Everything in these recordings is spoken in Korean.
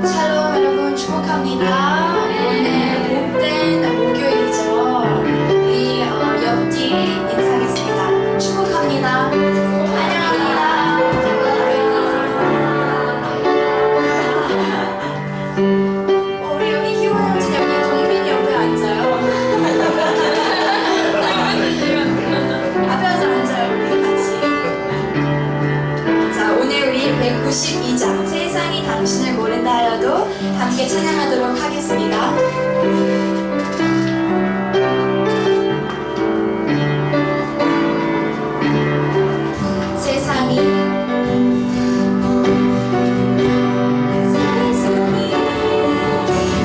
샬롬 여러분 축복합니다. 오늘 복된 목요일이죠. 우리 옆뒤 인사하겠습니다. 축복합니다. 환영합니다. 우리 여기 희원 형제 여기 동빈이 옆에 앉아요. 앞에 와서 앉아요. 우리 같이. 자, 오늘 우리 192장 세상이 당신을 모른다 하여도 함께 찬양하도록 하겠습니다. 세상이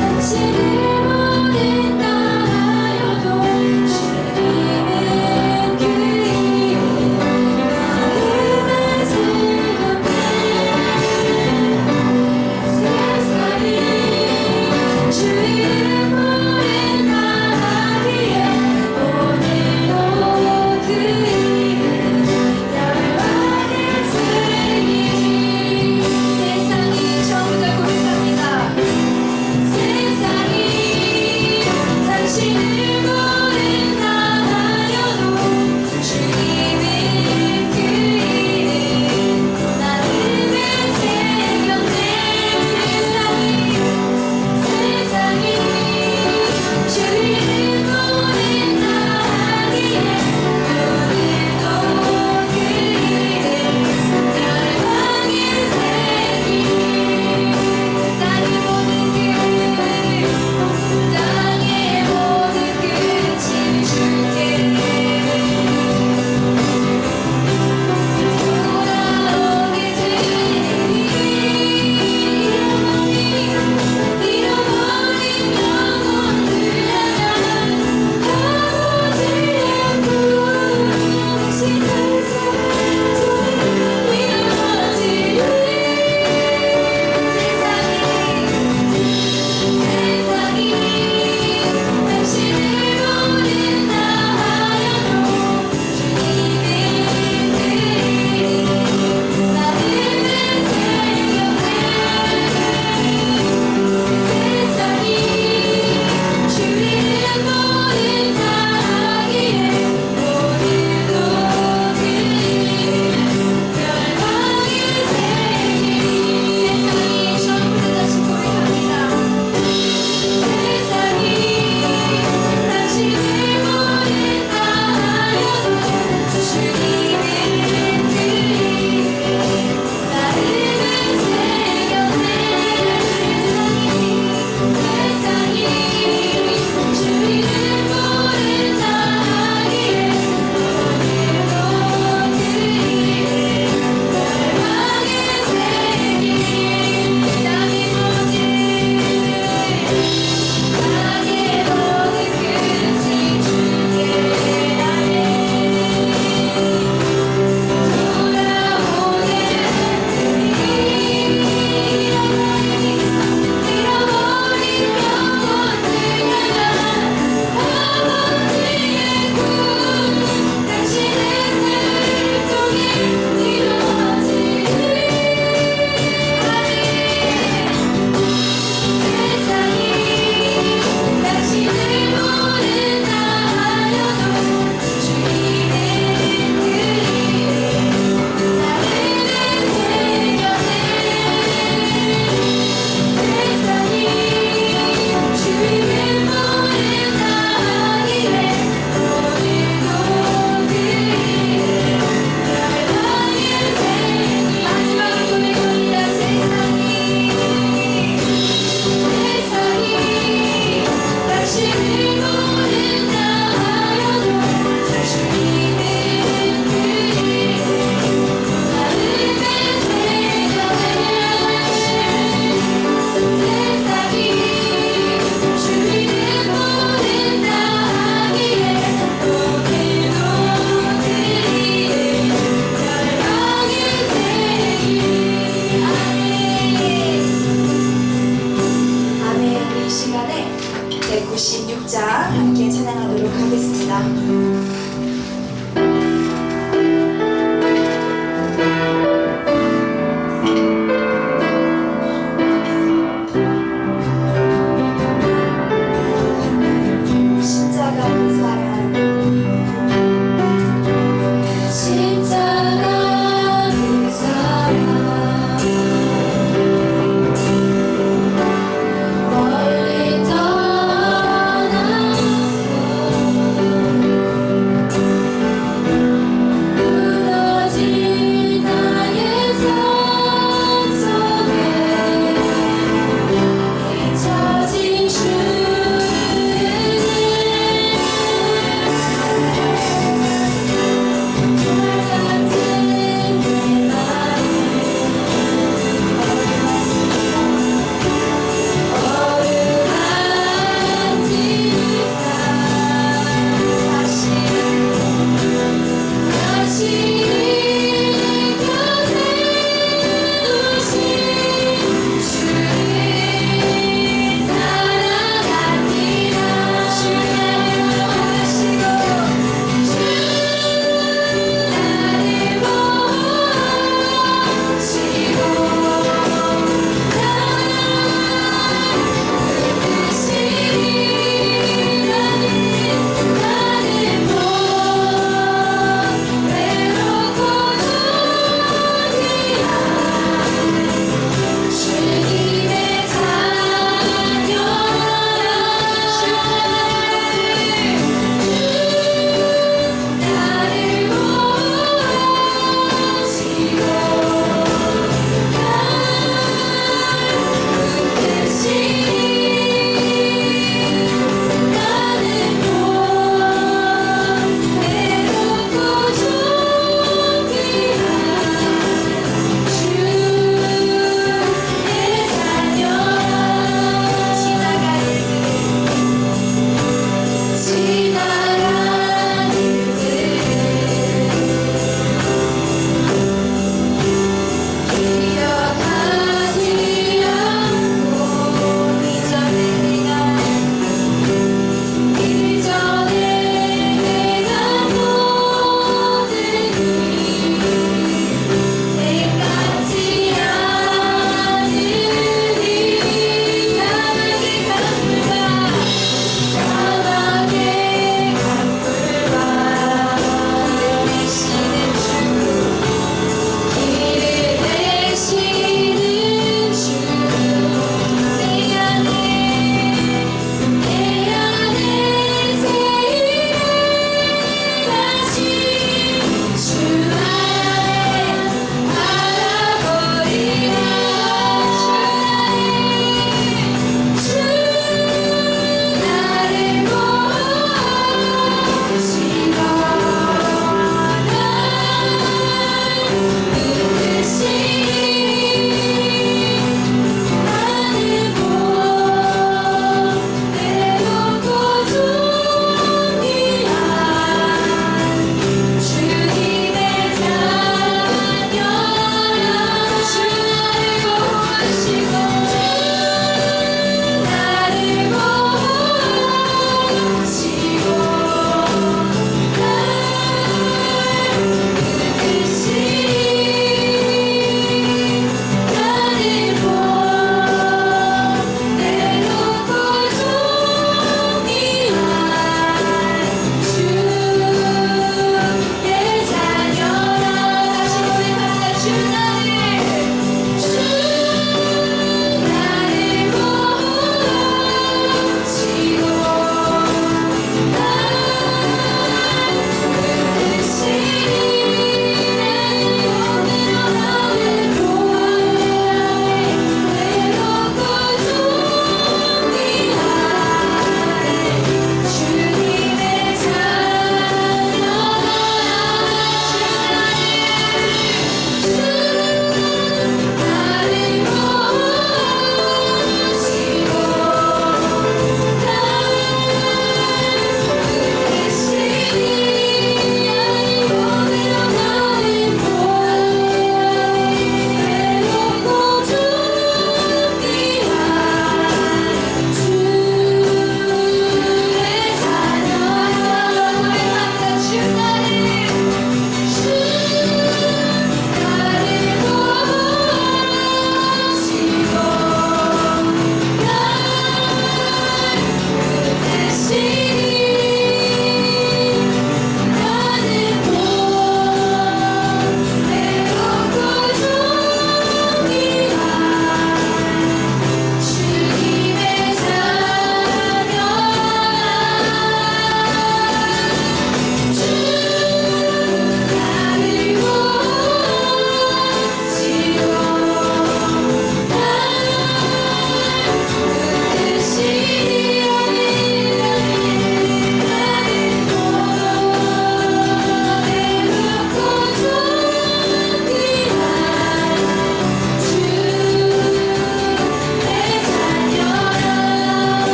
당신을 모른다 하여도 주님은 그의 마음을 새롭게 세상이 주 이름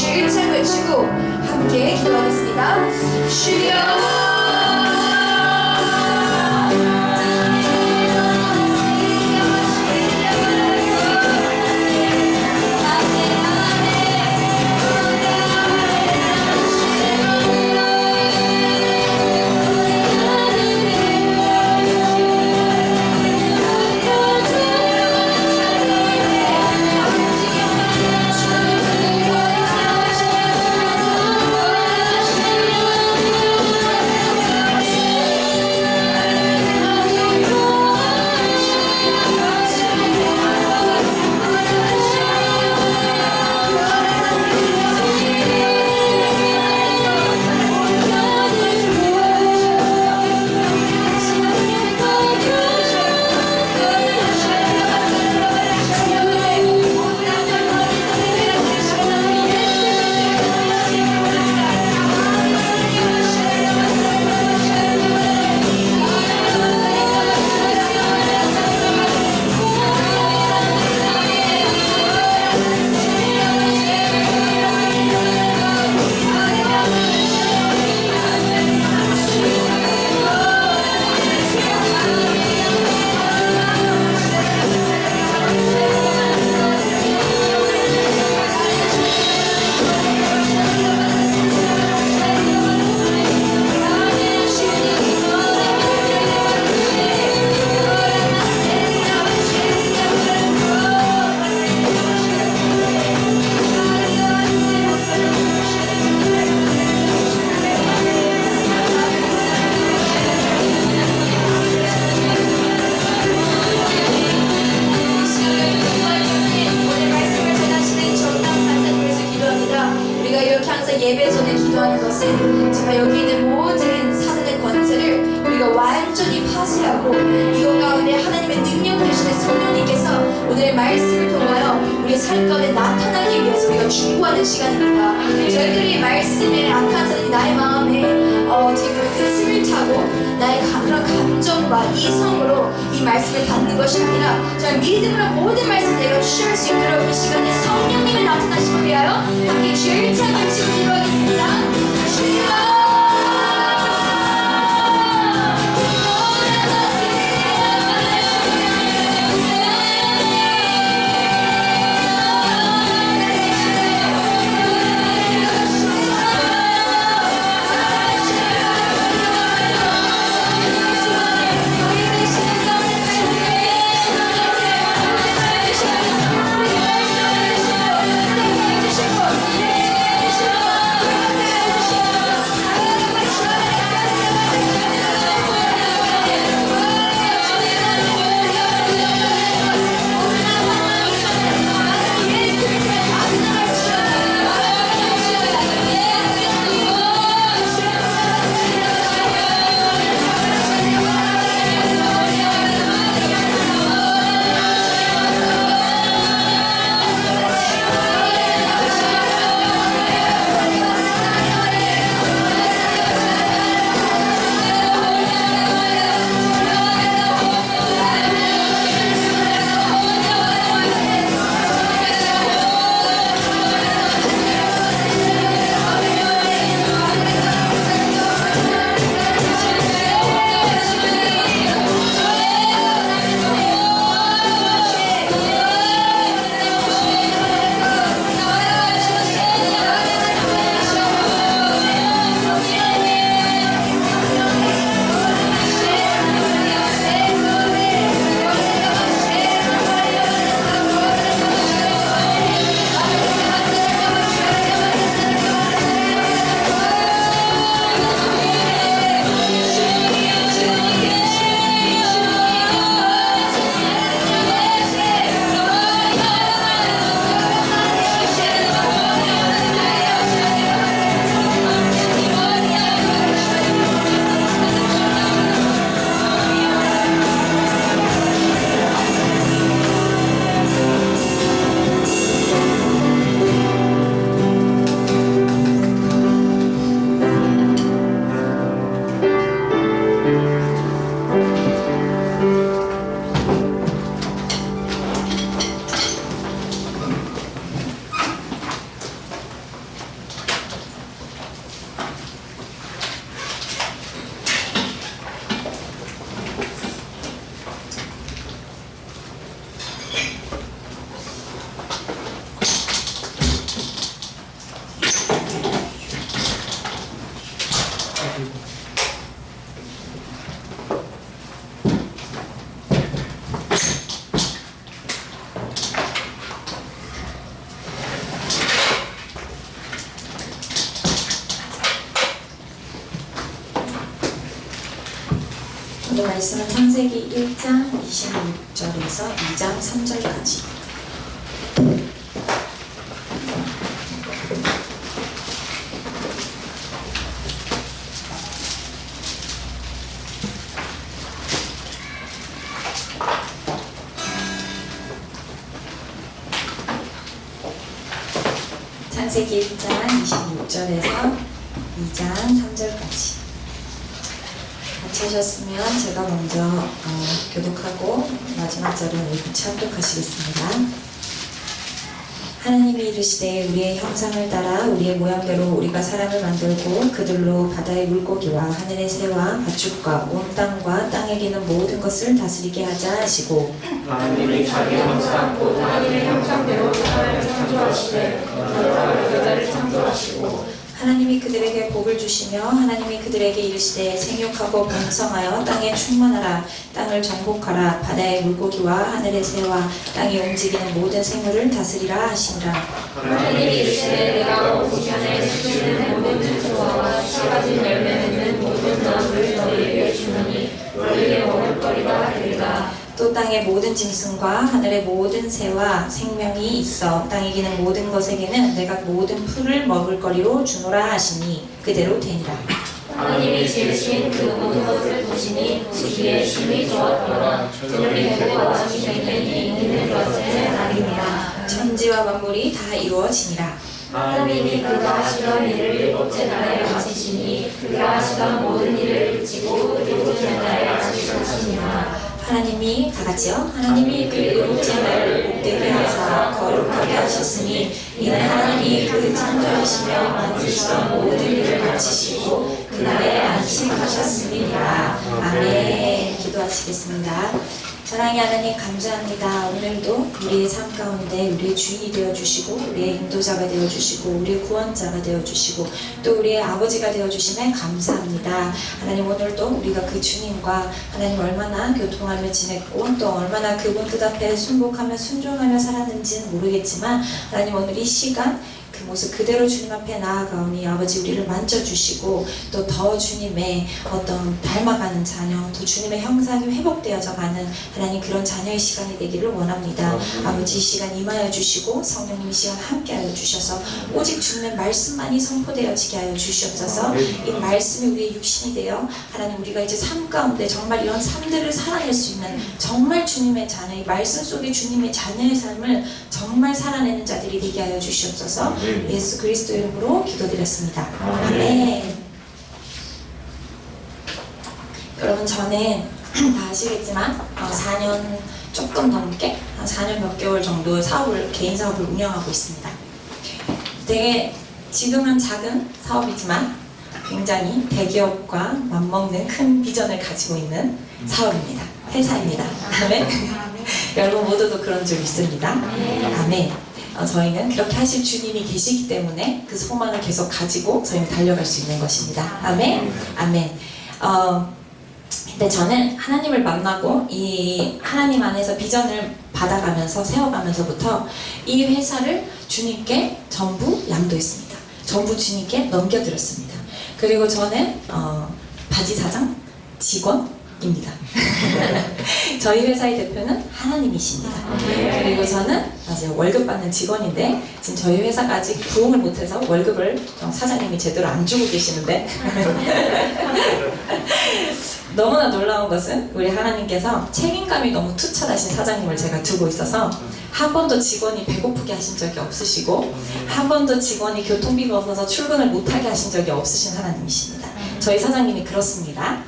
주일창 외치고 함께 기도하겠습니다. 주여 예배 전에 기도하는 것은 정말 여기 있는 모든 사단의 권세를 우리가 완전히 파쇄하고 이것 가운데 하나님의 능력 되시는 성령님께서 오늘의 말씀을 통하여 우리의 삶 가운데 나타나기 위해서 우리가 중보하는 시간입니다. 저희들이 말씀에 악한 사람이 나의 마음에 어떻게 보면 그 틈을 타고 나의 그런 감정과 이성으로 이 말씀을 받는 것이 아니라 정말 믿음으로 모든 말씀을 내가 취할 수 있도록 그 시간에 성령님의 나타나심을 위하여 함께 주의 일차 감시고 기도하겠습니다. 주여 주여 오늘 말씀은 창세기 1장 26절에서 2장 3절까지. 창세기 1장 26절에서 2장 3절까지. 같이 하셨으면 제가 먼저 교독하고 마지막 절은 같이 합독하시겠습니다. 하나님이 이르시되 우리의 형상을 따라 우리의 모양대로 우리가 사람을 만들고 그들로 바다의 물고기와 하늘의 새와 가축과 온 땅과 땅에 기는 모든 것을 다스리게 하자 하시고 하나님이 자기 형상 곧 하나님의 형상대로 사람을 창조하시되 남자와 여자를 창조하시고 하나님이 그들에게 복을 주시며 하나님이 그들에게 이르시되 생육하고 번성하여 땅에 충만하라 땅을 정복하라 바다의 물고기와 하늘의 새와 땅에 움직이는 모든 생물을 다스리라 하시니라. 하나님이 이르시되 내가 온 지면에 숨기는 모든 들소와 씨 가진 열매 맺는 모든 나무를 너희에게 주노니 너희에게 먹을거리가 되리라. 또 땅의 모든 짐승과 하늘의 모든 새와 생명이 있어 땅에 기는 모든 것에게는 내가 모든 풀을 먹을 거리로 주노라 하시니 그대로 되니라. 하나님이 지으신 그 모든 것을 보시니 보시기에 심히 좋았더라. 저녁이 되고 아침이 되니 이는 첫째 날이니라. 천지와 만물이 다 이루어지니라. 하나님이 그가 하시던 일을 일곱째 날에 마치시니 그가 하시던 모든 일을 그치고 일곱째 날에 마치시니라. 하나님이 다 같이요. 하나님이 그 일곱째 날을 복되게 하사 거룩하게 하셨으니 이는 하나님이 그 창조하시며 만드시던 모든 일을 마치시고 그날에 안식하셨음이니라. 아멘. 기도하시겠습니다. 사랑의 하나님 감사합니다. 오늘도 우리의 삶 가운데 우리의 주인이 되어주시고 우리의 인도자가 되어주시고 우리의 구원자가 되어주시고 또 우리의 아버지가 되어주심에 감사합니다. 하나님 오늘도 우리가 그 주님과 하나님 얼마나 교통하며 지냈고 또 얼마나 그분 뜻 앞에 순복하며 순종하며 살았는지는 모르겠지만 하나님 오늘 이 시간 그 모습 그대로 주님 앞에 나아가오니 아버지 우리를 만져주시고 또 더 주님의 어떤 닮아가는 자녀 또 주님의 형상이 회복되어져 가는 하나님 그런 자녀의 시간이 되기를 원합니다. 아버지 이 시간 임하여 주시고 성령님 이 시간 함께하여 주셔서 오직 주님의 말씀만이 선포되어지게 하여 주시옵소서. 이 말씀이 우리의 육신이 되어 하나님 우리가 이제 삶 가운데 정말 이런 삶들을 살아낼 수 있는 정말 주님의 자녀 이 말씀 속에 주님의 자녀의 삶을 정말 살아내는 자들이 되게 하여 주시옵소서. 예수 그리스도 이름으로 기도드렸습니다. 아멘. 여러분 저는 다 아시겠지만 4년 조금 넘게 한 4년 몇 개월 정도 개인 사업을 운영하고 있습니다. 되게 지금은 작은 사업이지만 굉장히 대기업과 맞먹는 큰 비전을 가지고 있는 사업입니다. 회사입니다. 아멘. 여러분 모두도 그런 줄 믿습니다. 아멘. 저희는 그렇게 하실 주님이 계시기 때문에 그 소망을 계속 가지고 저희는 달려갈 수 있는 것입니다. 아멘. 아멘. 근데 저는 하나님을 만나고 이 하나님 안에서 비전을 받아가면서 세워가면서부터 이 회사를 주님께 전부 양도했습니다. 전부 주님께 넘겨드렸습니다. 그리고 저는 바지사장 직원입니다. 저희 회사의 대표는 하나님이십니다. 그리고 저는 맞아요 월급 받는 직원인데 지금 저희 회사가 아직 부흥을 못해서 월급을 사장님이 제대로 안 주고 계시는데 너무나 놀라운 것은 우리 하나님께서 책임감이 너무 투철하신 사장님을 제가 두고 있어서 한 번도 직원이 배고프게 하신 적이 없으시고 한 번도 직원이 교통비가 없어서 출근을 못하게 하신 적이 없으신 하나님이십니다. 저희 사장님이 그렇습니다.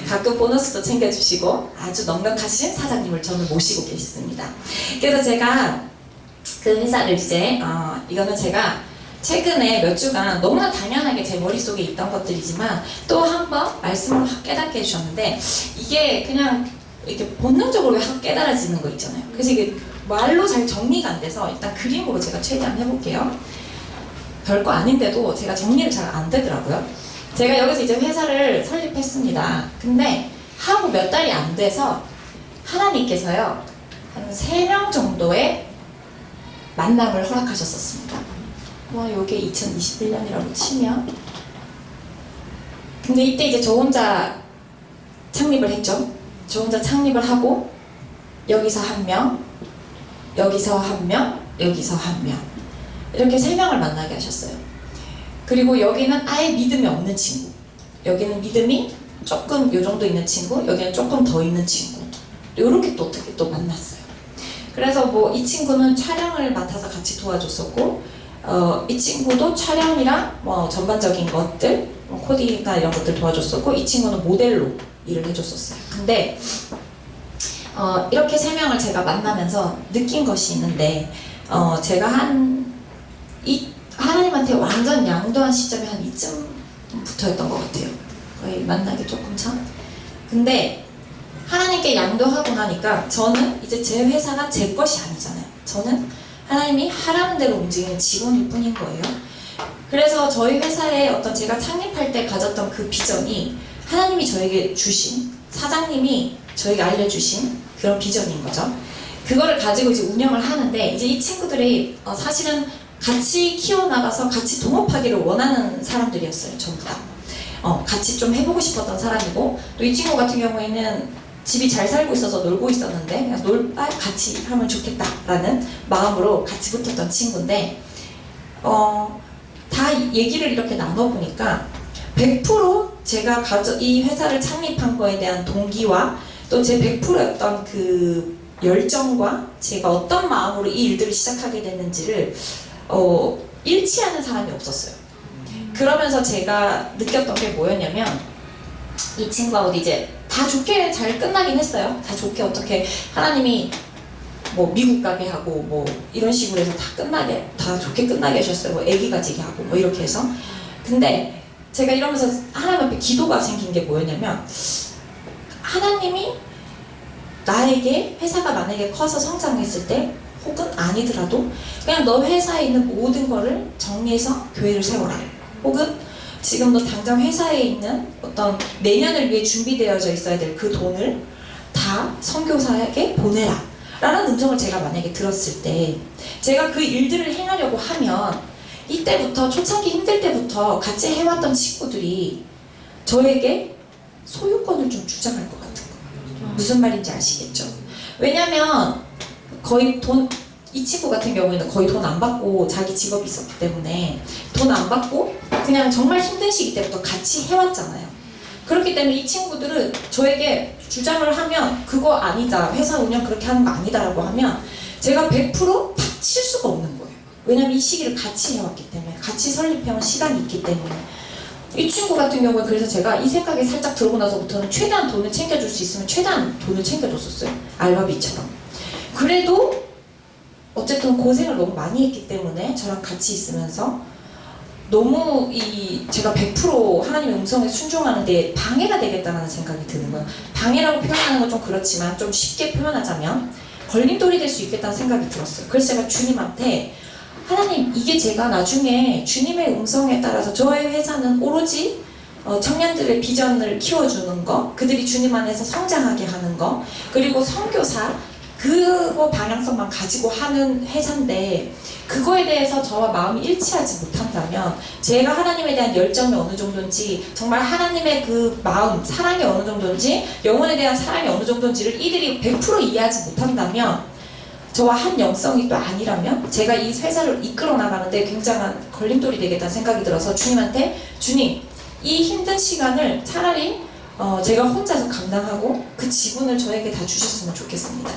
가끔 보너스도 챙겨주시고 아주 넉넉하신 사장님을 저는 모시고 계십니다. 그래서 제가 그 회사를 이제 이거는 제가 최근에 몇 주간 너무나 당연하게 제 머릿속에 있던 것들이지만 또 한 번 말씀을 확 깨닫게 해주셨는데 이게 그냥 이렇게 본능적으로 확 깨달아지는 거 있잖아요. 그래서 이게 말로 잘 정리가 안 돼서 일단 그림으로 제가 최대한 해볼게요. 별거 아닌데도 제가 정리를 잘 안 되더라고요. 제가 여기서 이제 회사를 설립했습니다. 근데 하고 몇 달이 안 돼서 하나님께서요 한 3명 정도의 만남을 허락하셨었습니다. 요게 2021년이라고 치면 근데 이때 이제 저 혼자 창립을 했죠. 저 혼자 창립을 하고 여기서 한 명, 여기서 한 명, 여기서 한 명, 이렇게 3명을 만나게 하셨어요. 그리고 여기는 아예 믿음이 없는 친구, 여기는 믿음이 조금 요 정도 있는 친구, 여기는 조금 더 있는 친구, 이렇게 또 어떻게 또 만났어요. 그래서 뭐 이 친구는 촬영을 맡아서 같이 도와줬었고, 이 친구도 촬영이랑 뭐 전반적인 것들, 뭐 코디나 이런 것들 도와줬었고, 이 친구는 모델로 일을 해줬었어요. 근데 이렇게 3명을 제가 만나면서 느낀 것이 있는데, 제가 하나님한테 완전 양도한 시점이 한 이쯤부터였던 것 같아요. 거의 만나기 조금 전. 근데 하나님께 양도하고 나니까 저는 이제 제 회사가 제 것이 아니잖아요. 저는 하나님이 하라는 대로 움직이는 직원일 뿐인 거예요. 그래서 저희 회사에 어떤 제가 창립할 때 가졌던 그 비전이 하나님이 저에게 주신, 사장님이 저에게 알려주신 그런 비전인 거죠. 그거를 가지고 이제 운영을 하는데, 이제 이 친구들이 사실은 같이 키워나가서 같이 동업하기를 원하는 사람들이었어요. 전부 다. 같이 좀 해보고 싶었던 사람이고, 또 이 친구 같은 경우에는 집이 잘 살고 있어서 놀고 있었는데, 같이 하면 좋겠다라는 마음으로 같이 붙었던 친구인데, 다 얘기를 이렇게 나눠보니까 100% 제가 이 회사를 창립한 거에 대한 동기와 또 제 100%였던 그 열정과 제가 어떤 마음으로 이 일들을 시작하게 됐는지를 일치하는 사람이 없었어요. 그러면서 제가 느꼈던 게 뭐였냐면, 이 친구하고 이제 다 좋게 잘 끝나긴 했어요. 다 좋게 어떻게 하나님이 뭐 미국 가게 하고 뭐 이런 식으로 해서 다 좋게 끝나게 하셨어요. 뭐 애기 가지게 하고 뭐 이렇게 해서. 근데 제가 이러면서 하나님 앞에 기도가 생긴 게 뭐였냐면, 하나님이 나에게 회사가 만약에 커서 성장했을 때, 혹은 아니더라도 그냥 너 회사에 있는 모든 거를 정리해서 교회를 세워라, 혹은 지금 너 당장 회사에 있는 어떤 내년을 위해 준비되어져 있어야 될 그 돈을 다 선교사에게 보내라 라는 음성을 제가 만약에 들었을 때, 제가 그 일들을 행하려고 하면 이때부터, 초창기 힘들 때부터 같이 해왔던 친구들이 저에게 소유권을 좀 주장할 것 같은 거예요. 무슨 말인지 아시겠죠? 왜냐면 거의 이 친구 같은 경우에는 거의 돈 안 받고 자기 직업이 있었기 때문에 돈 안 받고 그냥 정말 힘든 시기 때부터 같이 해왔잖아요. 그렇기 때문에 이 친구들은 저에게 주장을 하면, 그거 아니다, 회사 운영 그렇게 하는 거 아니다 라고 하면 제가 100% 칠 수가 없는 거예요. 왜냐면 이 시기를 같이 해왔기 때문에, 같이 설립해온 시간이 있기 때문에. 이 친구 같은 경우는 그래서 제가 이 생각이 살짝 들어오고 나서부터는 최대한 돈을 챙겨줄 수 있으면 최대한 돈을 챙겨줬었어요. 알바비처럼. 그래도 어쨌든 고생을 너무 많이 했기 때문에 저랑 같이 있으면서 너무 제가 100% 하나님의 음성에 순종하는데 방해가 되겠다는 생각이 드는 거예요. 방해라고 표현하는 건 좀 그렇지만 좀 쉽게 표현하자면 걸림돌이 될 수 있겠다는 생각이 들었어요. 그래서 제가 주님한테, 하나님, 이게 제가 나중에 주님의 음성에 따라서 저의 회사는 오로지 청년들의 비전을 키워주는 거, 그들이 주님 안에서 성장하게 하는 거, 그리고 선교사, 그거 방향성만 가지고 하는 회사인데, 그거에 대해서 저와 마음이 일치하지 못한다면, 제가 하나님에 대한 열정이 어느 정도인지, 정말 하나님의 그 마음, 사랑이 어느 정도인지, 영혼에 대한 사랑이 어느 정도인지를 이들이 100% 이해하지 못한다면, 저와 한 영성이 또 아니라면 제가 이 회사를 이끌어 나가는데 굉장한 걸림돌이 되겠다는 생각이 들어서 주님한테, 주님, 이 힘든 시간을 차라리 제가 혼자서 감당하고 그 지분을 저에게 다 주셨으면 좋겠습니다.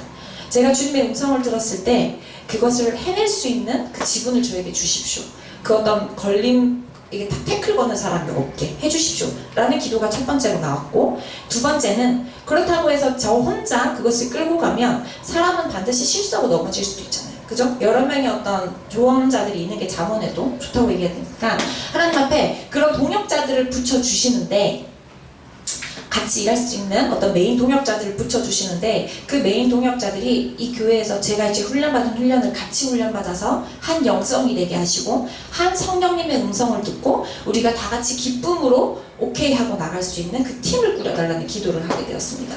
제가 주님의 음성을 들었을 때 그것을 해낼 수 있는 그 지분을 저에게 주십시오. 그 어떤 이게 다 태클 거는 사람이 없게 해주십시오 라는 기도가 첫 번째로 나왔고, 두 번째는, 그렇다고 해서 저 혼자 그것을 끌고 가면 사람은 반드시 실수하고 넘어질 수도 있잖아요. 그죠? 여러 명의 어떤 조언자들이 있는 게 자문해도 좋다고 얘기하니까 하나님 앞에 그런 동역자들을 붙여주시는데, 같이 일할 수 있는 어떤 메인 동역자들을 붙여주시는데, 그 메인 동역자들이 이 교회에서 제가 이제 훈련받은 훈련을 같이 훈련받아서 한 영성이 되게 하시고, 한 성령님의 음성을 듣고 우리가 다 같이 기쁨으로 오케이 하고 나갈 수 있는 그 팀을 꾸려달라는 기도를 하게 되었습니다.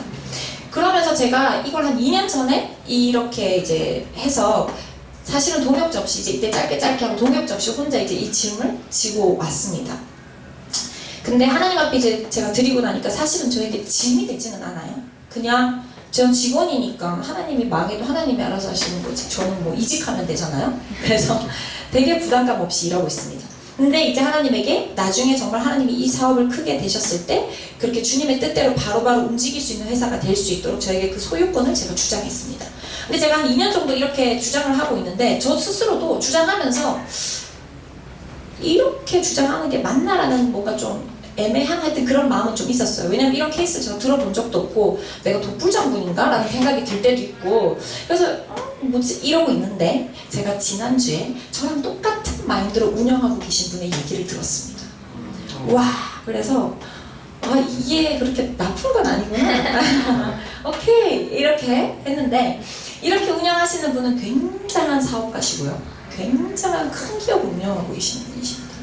그러면서 제가 이걸 한 2년 전에 이렇게 이제 해서, 사실은 동역자 없이 이제 이때 짧게 하고 동역자 없이 혼자 이제 이 짐을 지고 왔습니다. 근데 하나님 앞에 이제 제가 드리고 나니까 사실은 저에게 짐이 되지는 않아요. 그냥 전 직원이니까 하나님이 망해도 하나님이 알아서 하시는 거지. 저는 뭐 이직하면 되잖아요. 그래서 되게 부담감 없이 일하고 있습니다. 근데 이제 하나님에게 나중에 정말 하나님이 이 사업을 크게 되셨을 때 그렇게 주님의 뜻대로 바로바로 움직일 수 있는 회사가 될 수 있도록 저에게 그 소유권을 제가 주장했습니다. 근데 제가 한 2년 정도 이렇게 주장을 하고 있는데 저 스스로도 주장하면서 이렇게 주장하는 게 맞나라는 뭔가 좀 애매한 하여튼 그런 마음은 좀 있었어요. 왜냐면 이런 케이스 제가 들어본 적도 없고 내가 독불장군인가? 라는 생각이 들 때도 있고 그래서 뭐지? 이러고 있는데 제가 지난주에 저랑 똑같은 마인드로 운영하고 계신 분의 얘기를 들었습니다. 와 그래서 이게 그렇게 나쁜 건 아니구나. 오케이 이렇게 했는데 이렇게 운영하시는 분은 굉장한 사업가시고요. 굉장한 큰 기업을 운영하고 계시는 분이십니다.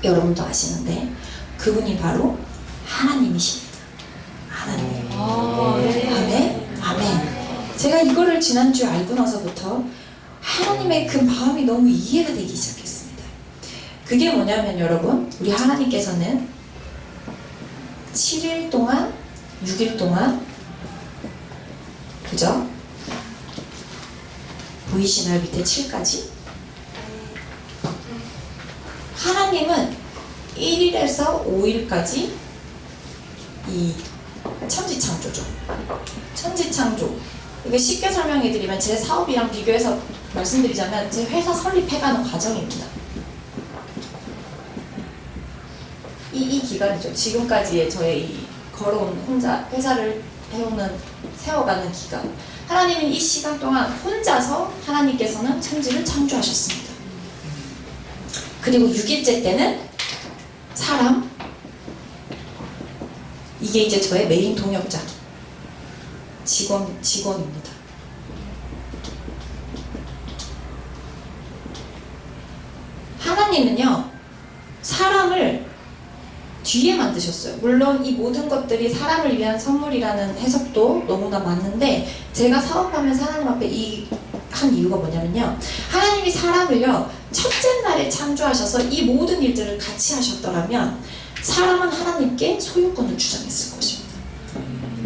여러분도 아시는데 그분이 바로 하나님이십니다. 하나님. 아멘. 아멘. 제가 이거를 지난주에 알고 나서부터 하나님의 그 마음이 너무 이해가 되기 시작했습니다. 그게 뭐냐면 여러분 우리 하나님께서는 7일 동안 6일 동안 그죠? 보이시나요? 밑에 7까지? 하나님은 1일에서 5일까지 이 천지창조죠. 천지창조. 이게 쉽게 설명해드리면 제 사업이랑 비교해서 말씀드리자면 제 회사 설립해가는 과정입니다. 이 기간이죠. 지금까지의 저의 이 걸어온 혼자 회사를 세워가는 기간. 하나님은 이 시간 동안 혼자서 하나님께서는 천지를 창조하셨습니다. 그리고 6일째 때는 사람, 이게 이제 저의 메인 동역자, 직원입니다. 하나님은요, 사람을 뒤에 만드셨어요. 물론 이 모든 것들이 사람을 위한 선물이라는 해석도 너무나 맞는데 제가 사업하면서 하나님 앞에 한 이유가 뭐냐면요. 하나님이 사람을요, 첫째 날에 창조하셔서 이 모든 일들을 같이 하셨더라면 사람은 하나님께 소유권을 주장했을 것입니다.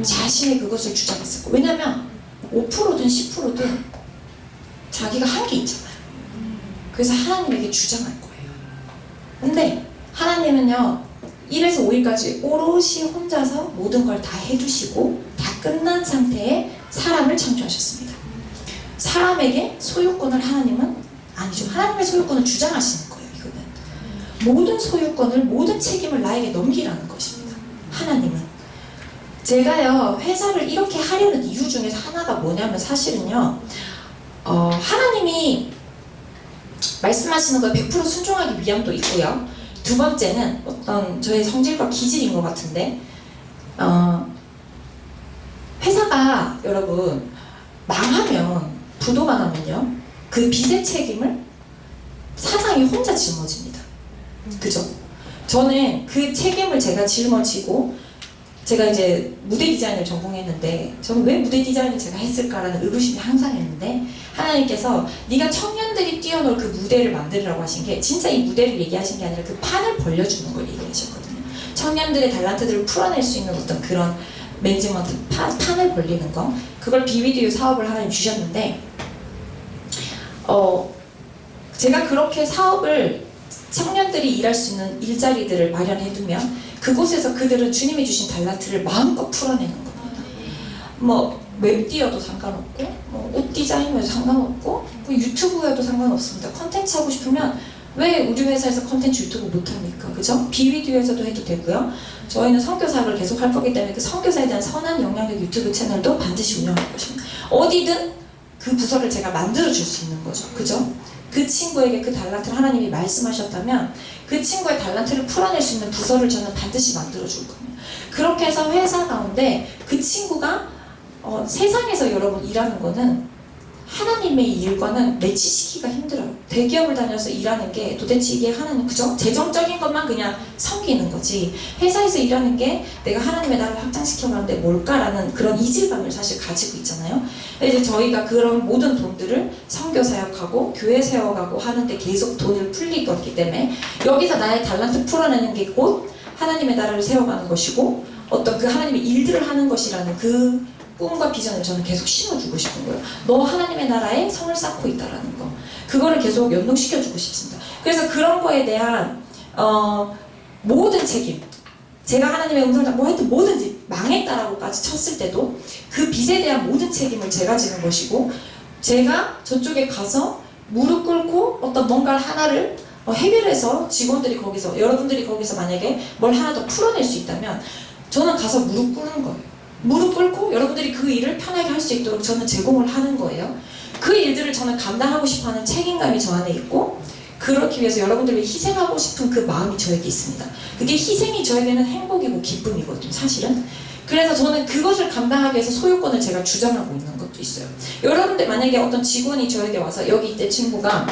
자신의 그것을 주장했을 거예요. 왜냐면 5%든 10%든 자기가 한 게 있잖아요. 그래서 하나님에게 주장할 거예요. 근데 하나님은요, 1에서 5일까지 오롯이 혼자서 모든 걸 다 해주시고 다 끝난 상태에 사람을 창조하셨습니다. 사람에게 소유권을 하나님은 아니죠. 하나님의 소유권을 주장하시는 거예요. 이거는 모든 소유권을 모든 책임을 나에게 넘기라는 것입니다. 하나님은 제가요 회사를 이렇게 하려는 이유 중에서 하나가 뭐냐면 사실은요 하나님이 말씀하시는 거에 100% 순종하기 위함도 있고요. 두 번째는 어떤 저의 성질과 기질인 것 같은데 회사가 여러분 망하면 부도가 나면요 그 빚의 책임을 사장이 혼자 짊어집니다. 그죠? 저는 그 책임을 제가 짊어지고 제가 이제 무대 디자인을 전공했는데 저는 왜 무대 디자인을 제가 했을까라는 의구심이 항상 있는데 하나님께서 네가 청년들이 뛰어놀 그 무대를 만들으라고 하신 게 진짜 이 무대를 얘기하신 게 아니라 그 판을 벌려주는 걸 얘기하셨거든요. 청년들의 달란트들을 풀어낼 수 있는 어떤 그런 매니지먼트 판을 벌리는 거 그걸 비비디오 사업을 하나님 주셨는데 제가 그렇게 사업을 청년들이 일할 수 있는 일자리들을 마련해두면 그곳에서 그들은 주님이 주신 달란트를 마음껏 풀어내는 겁니다. 뭐 웹디어도 상관없고 옷 디자인에도 상관없고 유튜브에도 상관없습니다. 컨텐츠 하고 싶으면 왜 우리 회사에서 컨텐츠 유튜브 못합니까? 그죠? 비비디오에서도 해도 되고요. 저희는 선교사를 계속 할 거기 때문에 그 선교사에 대한 선한 영향력 유튜브 채널도 반드시 운영할 것입니다. 어디든 그 부서를 제가 만들어줄 수 있는 거죠. 그죠? 그 친구에게 그 달란트를 하나님이 말씀하셨다면 그 친구의 달란트를 풀어낼 수 있는 부서를 저는 반드시 만들어줄 겁니다. 그렇게 해서 회사 가운데 그 친구가 세상에서 여러분 일하는 거는 하나님의 일과는 매치시키기가 힘들어요. 대기업을 다녀서 일하는 게 도대체 이게 하나님, 그죠? 재정적인 것만 그냥 섬기는 거지. 회사에서 일하는 게 내가 하나님의 나라를 확장시켜가는데 뭘까라는 그런 이질감을 사실 가지고 있잖아요. 이제 저희가 그런 모든 돈들을 선교 사역하고 교회 세워가고 하는데 계속 돈을 풀릴 거기 때문에 여기서 나의 달란트 풀어내는 게 곧 하나님의 나라를 세워가는 것이고 어떤 그 하나님의 일들을 하는 것이라는 그 꿈과 비전을 저는 계속 심어주고 싶은 거예요. 너 하나님의 나라에 성을 쌓고 있다라는 거. 그거를 계속 연동시켜주고 싶습니다. 그래서 그런 거에 대한 모든 책임, 제가 하나님의 음성을 뭐 하여튼 뭐든지 망했다라고까지 쳤을 때도 그 빚에 대한 모든 책임을 제가 지는 것이고, 제가 저쪽에 가서 무릎 꿇고 어떤 뭔가를 하나를 해결해서 직원들이 거기서, 여러분들이 거기서 만약에 뭘 하나 더 풀어낼 수 있다면 저는 가서 무릎 꿇는 거예요. 무릎 꿇고 여러분들이 그 일을 편하게 할 수 있도록 저는 제공을 하는 거예요. 그 일들을 저는 감당하고 싶어하는 책임감이 저 안에 있고, 그렇기 위해서 여러분들을 희생하고 싶은 그 마음이 저에게 있습니다. 그게 희생이 저에게는 행복이고 기쁨이거든요, 사실은. 그래서 저는 그것을 감당하기 위해서 소유권을 제가 주장하고 있는 것도 있어요. 여러분들 만약에 어떤 직원이 저에게 와서 여기 이때 친구가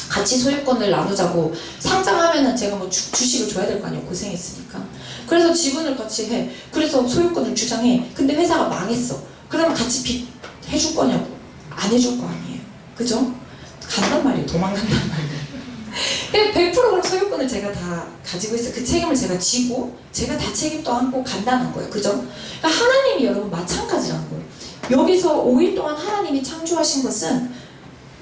같이 소유권을 나누자고 상장하면은 제가 뭐 주식을 줘야 될 거 아니에요, 고생했으니까. 그래서 지분을 같이 해. 그래서 소유권을 주장해. 근데 회사가 망했어. 그러면 같이 빚 해줄 거냐고. 안 해줄 거 아니에요. 그죠? 간단 말이에요. 도망간단 말이에요. 100% 소유권을 제가 다 가지고 있어요. 그 책임을 제가 지고 제가 다 책임도 안고 간다는 거예요. 그죠? 그러니까 하나님이 여러분 마찬가지라는 거예요. 여기서 5일 동안 하나님이 창조하신 것은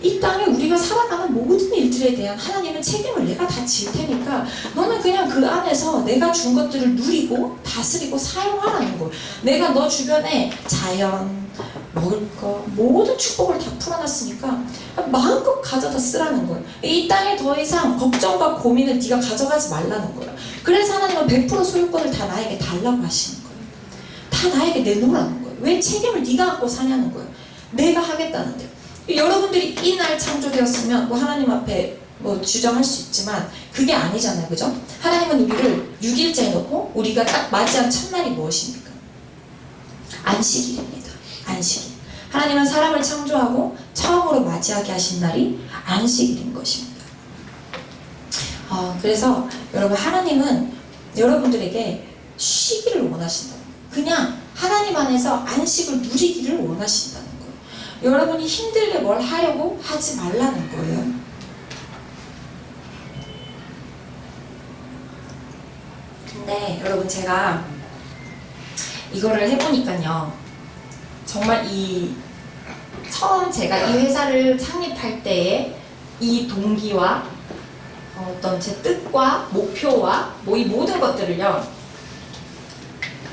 이 땅에 우리가 살아가는 모든 일들에 대한 하나님은 책임을 내가 다 질 테니까 너는 그냥 그 안에서 내가 준 것들을 누리고 다스리고 사용하라는 거예요. 내가 너 주변에 자연, 먹을 거, 모든 축복을 다 풀어놨으니까 마음껏 가져다 쓰라는 거예요. 이 땅에 더 이상 걱정과 고민을 네가 가져가지 말라는 거예요. 그래서 하나님은 100% 소유권을 다 나에게 달라고 하시는 거예요. 다 나에게 내놓으라는 거예요. 왜 책임을 네가 안고 사냐는 거예요. 내가 하겠다는데. 여러분들이 이 날 창조되었으면 뭐 하나님 앞에 뭐 주장할 수 있지만 그게 아니잖아요, 그죠? 하나님은 우리를 6일째에 놓고 우리가 딱 맞이한 첫날이 무엇입니까? 안식일입니다. 안식일. 하나님은 사람을 창조하고 처음으로 맞이하게 하신 날이 안식일인 것입니다. 그래서 여러분, 하나님은 여러분들에게 쉬기를 원하신다. 그냥 하나님 안에서 안식을 누리기를 원하신다는 거예요. 여러분이 힘들게 뭘 하려고 하지 말라는 거예요. 근데 여러분, 제가 이거를 해보니까요, 정말 처음 제가 이 회사를 창립할 때의 이 동기와 어떤 제 뜻과 목표와 뭐 이 모든 것들을요,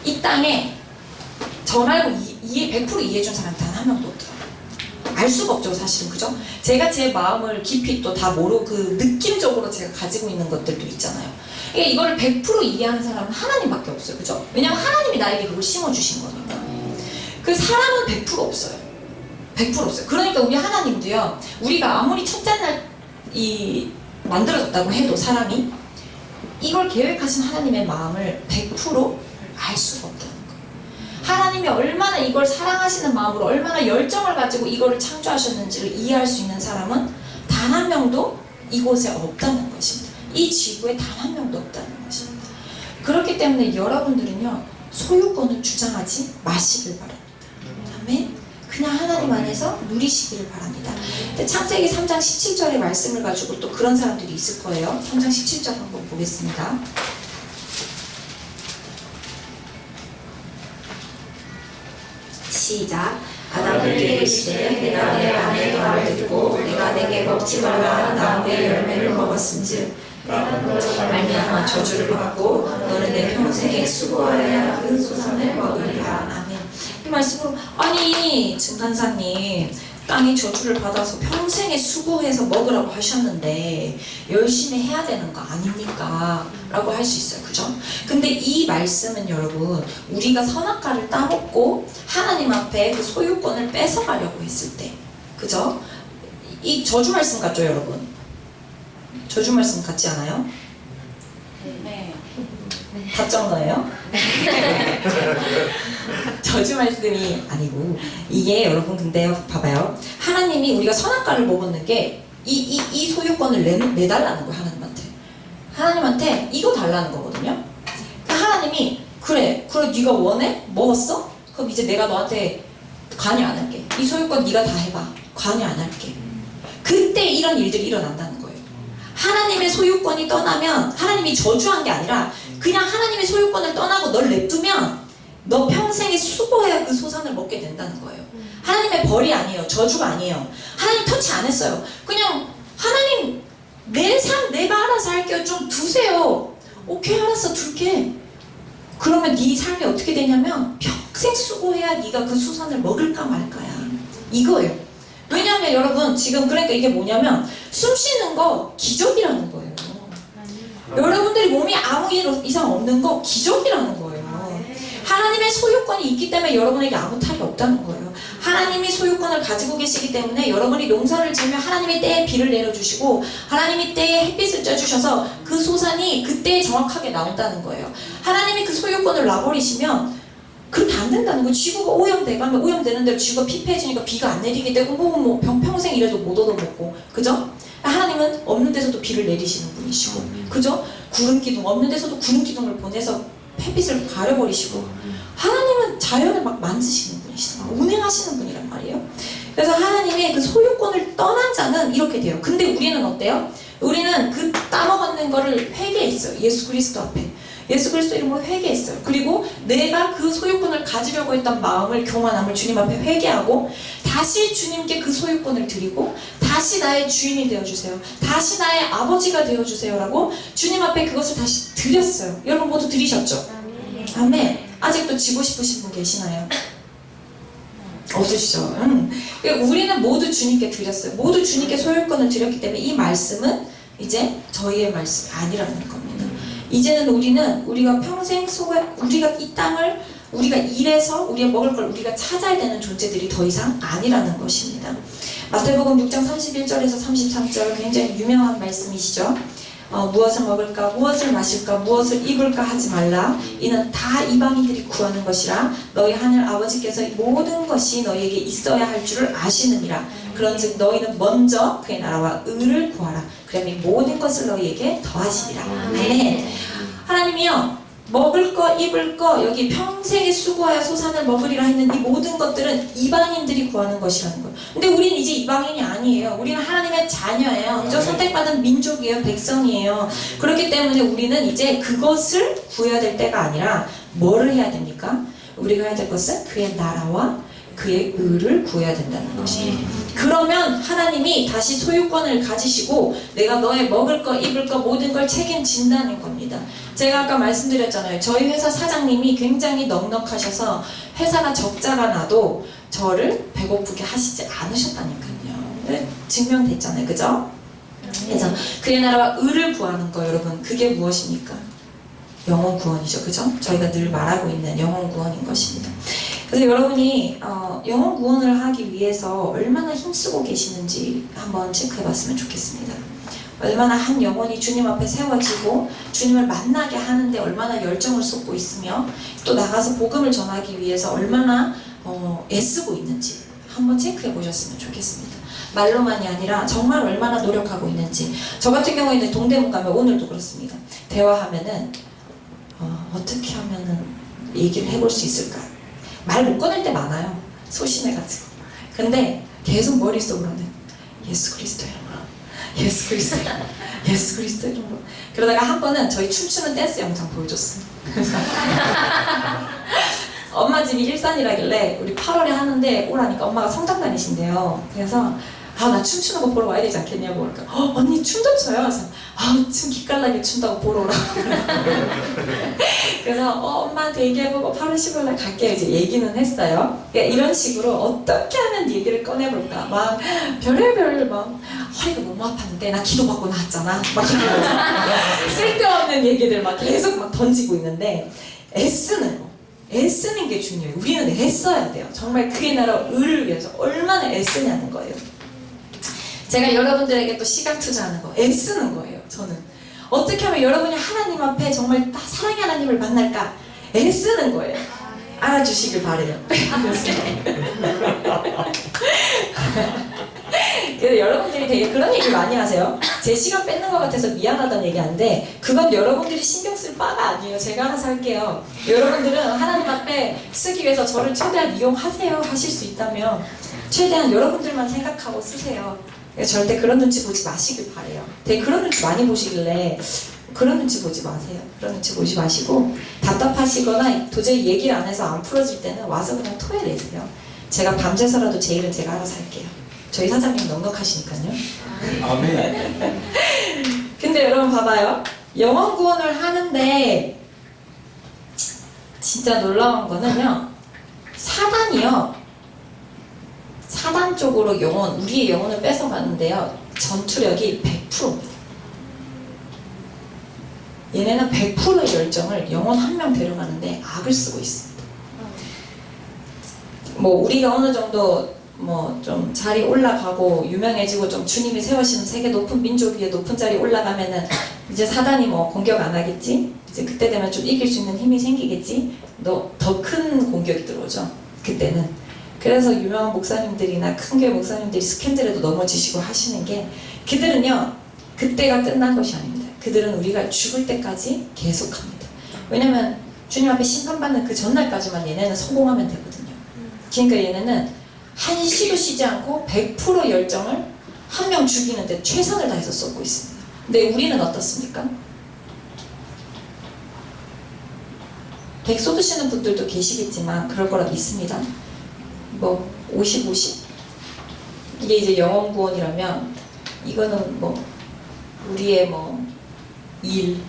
이 땅에 저 말고 100% 이해해준 사람 단 한 명도 없더라고요. 알 수가 없죠, 사실은. 그죠? 제가 제 마음을 깊이 또 다 모르고 그 느낌적으로 제가 가지고 있는 것들도 있잖아요. 이걸 100% 이해하는 사람은 하나님밖에 없어요. 그죠? 왜냐면 하나님이 나에게 그걸 심어주신 거니까. 그 사람은 100% 없어요. 100% 없어요. 그러니까 우리 하나님도요, 우리가 아무리 첫째 날 만들어졌다고 해도 사람이 이걸 계획하신 하나님의 마음을 100% 알 수가 없다는 거예요. 하나님이 얼마나 이걸 사랑하시는 마음으로 얼마나 열정을 가지고 이거를 창조하셨는지를 이해할 수 있는 사람은 단 한 명도 이곳에 없다는 것입니다. 이 지구에 단 한 명도 없다는 것입니다. 그렇기 때문에 여러분들은요, 소유권을 주장하지 마시길 바랍니다. 아멘. 그냥 하나님 안에서 누리시기를 바랍니다. 근데 창세기 3장 17절의 말씀을 가지고 또 그런 사람들이 있을 거예요. 3장 17절 한번 보겠습니다. 시작. 아담에게 이르시되 내가 내 아내의 말을 듣고 내가 내게 먹지 말라 나무의 열매를 먹었은즉 내가 너로 말미암아 저주를 받고 너는 내 평생에 수고하여야 그 소산을 먹으리라. 아멘. 이 말씀으로, 아니 증간사님, 땅이 저주를 받아서 평생에 수고해서 먹으라고 하셨는데 열심히 해야 되는 거 아닙니까? 라고 할 수 있어요. 그죠? 근데 이 말씀은 여러분, 우리가 선악과를 따먹고 하나님 앞에 그 소유권을 뺏어가려고 했을 때, 그죠? 이 저주 말씀 같죠, 여러분? 저주 말씀 같지 않아요? 네. 답정너예요? 저주 말씀이 아니고 이게 여러분 근데 봐봐요. 하나님이 우리가 선악과를 먹었는 게 이 소유권을 내달라는 거예요. 하나님한테 이거 달라는 거거든요. 하나님이 그래 네가 원해? 먹었어? 그럼 이제 내가 너한테 관여 안 할게. 이 소유권 네가 다 해봐. 관여 안 할게. 그때 이런 일들이 일어난다는 거예요. 하나님의 소유권이 떠나면 하나님이 저주한 게 아니라 그냥 하나님의 소유권을 떠나고 널 냅두면 너 평생에 수고해야 그 소산을 먹게 된다는 거예요. 하나님의 벌이 아니에요. 저주가 아니에요. 하나님 터치 안 했어요. 그냥 하나님 내 삶 내가 알아서 할게요. 좀 두세요. 오케이 알았어 둘게. 그러면 네 삶이 어떻게 되냐면 평생 수고해야 네가 그 수산을 먹을까 말까야. 이거예요. 왜냐하면 여러분 지금 그러니까 이게 뭐냐면 숨 쉬는 거 기적이라는 거예요. 여러분들이 몸이 아무 이상 없는 거 기적이라는 거예요. 하나님의 소유권이 있기 때문에 여러분에게 아무 탈이 없다는 거예요. 하나님이 소유권을 가지고 계시기 때문에 여러분이 농사를 지으면 하나님이 때에 비를 내려주시고 하나님이 때에 햇빛을 쪄주셔서 그 소산이 그때에 정확하게 나온다는 거예요. 하나님이 그 소유권을 놔버리시면 그렇게 안 된다는 거예요. 지구가 오염돼가면 오염되는 대로 지구가 피폐해지니까 비가 안 내리게 되고 평생 이래도 못 얻어먹고 그죠? 하나님은 없는 데서도 비를 내리시는 분이시고 그죠? 구름기둥 없는 데서도 구름기둥을 보내서 햇빛을 가려버리시고 하나님은 자연을 막 만지시는 분이시다. 운행하시는 분이란 말이에요. 그래서 하나님의 그 소유권을 떠난 자는 이렇게 돼요. 근데 우리는 어때요? 우리는 그 따먹는 거를 회개했어요. 예수 그리스도 앞에. 예수 그리스도 이름으로 회개했어요. 그리고 내가 그 소유권을 가지려고 했던 마음을 교만함을 주님 앞에 회개하고 다시 주님께 그 소유권을 드리고 다시 나의 주인이 되어주세요. 다시 나의 아버지가 되어주세요 라고 주님 앞에 그것을 다시 드렸어요. 여러분 모두 드리셨죠? 아멘. 아직도 지고 싶으신 분 계시나요? 없으시죠? 우리는 모두 주님께 드렸어요. 모두 주님께 소유권을 드렸기 때문에 이 말씀은 이제 저희의 말씀이 아니라는 겁니다. 이제는 우리가 평생 우리가 이 땅을 우리가 일해서 우리가 먹을 걸 우리가 찾아야 되는 존재들이 더 이상 아니라는 것입니다. 마태복음 6장 31절에서 33절 굉장히 유명한 말씀이시죠. 무엇을 먹을까 무엇을 마실까 무엇을 입을까 하지 말라. 이는 다 이방인들이 구하는 것이라. 너희 하늘 아버지께서 모든 것이 너희에게 있어야 할 줄을 아시느니라. 그런즉 너희는 먼저 그의 나라와 의를 구하라. 그러면 이 모든 것을 너희에게 더하시리라. 네. 하나님이요 먹을 거 입을 거 여기 평생에 수고하여 소산을 먹으리라 했는 이 모든 것들은 이방인들이 구하는 것이라는 거예요. 근데 우리는 이제 이방인이 아니에요. 우리는 하나님의 자녀예요. 그죠? 선택받은 민족이에요. 백성이에요. 그렇기 때문에 우리는 이제 그것을 구해야 될 때가 아니라 뭐를 해야 됩니까? 우리가 해야 될 것은 그의 나라와 그의 의를 구해야 된다는 것이에요. 그러면 하나님이 다시 소유권을 가지시고 내가 너의 먹을 거 입을 거 모든 걸 책임진다는 겁니다. 제가 아까 말씀드렸잖아요. 저희 회사 사장님이 굉장히 넉넉하셔서 회사가 적자가 나도 저를 배고프게 하시지 않으셨다니까요. 증명됐잖아요. 그죠? 그래서 그의 나라와 의를 구하는 거 여러분 그게 무엇입니까? 영혼 구원이죠. 그죠? 저희가 늘 말하고 있는 영혼 구원인 것입니다. 그래서 여러분이 영혼 구원을 하기 위해서 얼마나 힘쓰고 계시는지 한번 체크해 봤으면 좋겠습니다. 얼마나 한 영혼이 주님 앞에 세워지고 주님을 만나게 하는데 얼마나 열정을 쏟고 있으며 또 나가서 복음을 전하기 위해서 얼마나 애쓰고 있는지 한번 체크해 보셨으면 좋겠습니다. 말로만이 아니라 정말 얼마나 노력하고 있는지. 저 같은 경우에는 동대문 가면 오늘도 그렇습니다. 대화하면은 어떻게 하면은 얘기를 해볼 수 있을까? 말 못 꺼낼 때 많아요. 소심해가지고. 근데 계속 머릿속으로는 예수 그리스도 이름으로 예수 그리스도 이름으로 예수 그리스도 이름으로. 그러다가 한 번은 저희 춤추는 댄스 영상 보여줬어요. 엄마 집이 일산이라길래 우리 8월에 하는데 오라니까 엄마가 성당 다니신대요. 그래서 나 춤추는 거 보러 와야 되지 않겠냐고. 그러니까 언니 춤도 춰요. 그래서 춤 기깔나게 춘다고 보러 오라고. 그래서 엄마한테 얘기해보고 8월 15일날 갈게요. 이제 얘기는 했어요. 그러니까 이런 식으로 어떻게 하면 얘기를 꺼내볼까. 막 별의별 막 허리가 너무 아팠는데 나 기도받고 나왔잖아. 막 이러면서 쓸데없는 얘기들 막 계속 막 던지고 있는데 애쓰는 거. 애쓰는 게 중요해요. 우리는 애써야 돼요. 정말 그의 나라 의를 위해서 얼마나 애쓰냐는 거예요. 제가 여러분들에게 또 시간 투자하는 거 애쓰는 거예요. 저는 어떻게 하면 여러분이 하나님 앞에 정말 딱 사랑의 하나님을 만날까 애쓰는 거예요. 알아주시길 바래요. 그래서 여러분들이 되게 그런 얘기 많이 하세요. 제 시간 뺏는 것 같아서 미안하다는 얘기하는데 그건 여러분들이 신경 쓸 바가 아니에요. 제가 알아서 할게요. 여러분들은 하나님 앞에 쓰기 위해서 저를 최대한 이용하세요. 하실 수 있다면 최대한 여러분들만 생각하고 쓰세요. 절대 그런 눈치 보지 마시길 바래요. 되게 그런 눈치 많이 보시길래 그런 눈치 보지 마세요. 그런 눈치 보지 마시고 답답하시거나 도저히 얘기를 안 해서 안 풀어질 때는 와서 그냥 토해내세요. 제가 밤새서라도 제 일은 제가 알아서 할게요. 저희 사장님 넉넉하시니까요. 아멘. 근데 여러분 봐봐요. 영혼 구원을 하는데 진짜 놀라운 거는요. 사단이요. 사단 쪽으로 우리의 영혼을 뺏어가는데요. 전투력이 100%입니다. 얘네는 100%의 열정을 영혼 한 명 데려가는데 악을 쓰고 있습니다. 뭐 우리가 어느 정도 뭐 좀 자리 올라가고 유명해지고 좀 주님이 세우시는 세계 높은 민족 위에 높은 자리 올라가면은 이제 사단이 뭐 공격 안 하겠지? 이제 그때 되면 좀 이길 수 있는 힘이 생기겠지? 더 큰 공격이 들어오죠. 그때는. 그래서 유명한 목사님들이나 큰 교회 목사님들이 스캔들에도 넘어지시고 하시는 게 그들은요 그때가 끝난 것이 아닙니다. 그들은 우리가 죽을 때까지 계속합니다. 왜냐면 주님 앞에 심판받는 그 전날까지만 얘네는 성공하면 되거든요. 그러니까 얘네는 한시도 쉬지 않고 100% 열정을 한 명 죽이는데 최선을 다해서 쏟고 있습니다. 근데 우리는 어떻습니까? 100 쏟으시는 분들도 계시겠지만 그럴 거라 믿습니다. 뭐 50, 50 이게 이제 영혼 구원이라면 이거는 뭐 우리의 뭐 일,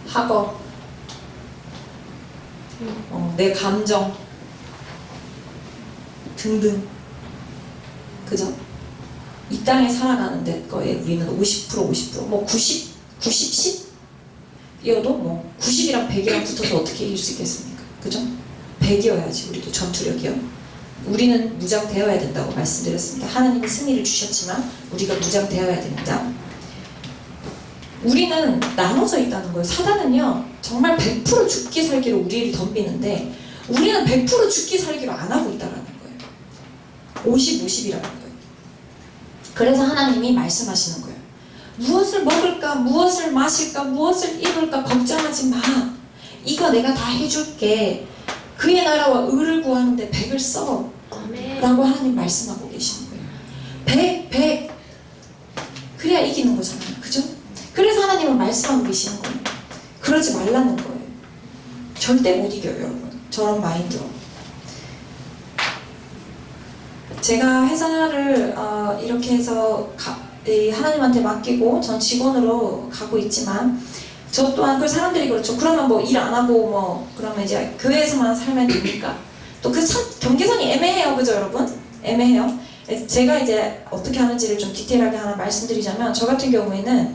학업, 내 감정 등등 그죠? 이 땅에 살아가는 데 거에 우리는 50%, 뭐 90, 90, 10 이어도 뭐 90이랑 100이랑 붙어서 어떻게 이길 수 있겠습니까? 그죠? 100이어야지 우리도 전투력이요. 우리는 무장되어야 된다고 말씀드렸습니다. 하나님이 승리를 주셨지만 우리가 무장되어야 됩니다. 우리는 나눠져 있다는 거예요. 사단은요 정말 100% 죽기 살기로 우리를 덤비는데 우리는 100% 죽기 살기로 안 하고 있다는 거예요. 50, 50이라는 거예요. 그래서 하나님이 말씀하시는 거예요. 무엇을 먹을까, 무엇을 마실까, 무엇을 입을까 걱정하지 마. 이거 내가 다 해줄게. 그의 나라와 의를 구하는데 100을 써 라고 하나님 말씀하고 계시는 거예요. 100 그래야 이기는 거잖아요. 그죠? 그래서 하나님은 말씀하고 계시는 거예요. 그러지 말라는 거예요. 절대 못 이겨요 여러분. 저런 마인드로. 제가 회사를 이렇게 해서 하나님한테 맡기고 전 직원으로 가고 있지만 저 또한 그 사람들이 그렇죠. 그러면 뭐 일 안 하고 뭐 그러면 이제 교회에서만 살면 됩니까? 또 그 경계선이 애매해요, 그죠 여러분? 애매해요. 제가 이제 어떻게 하는지를 좀 디테일하게 하나 말씀드리자면 저 같은 경우에는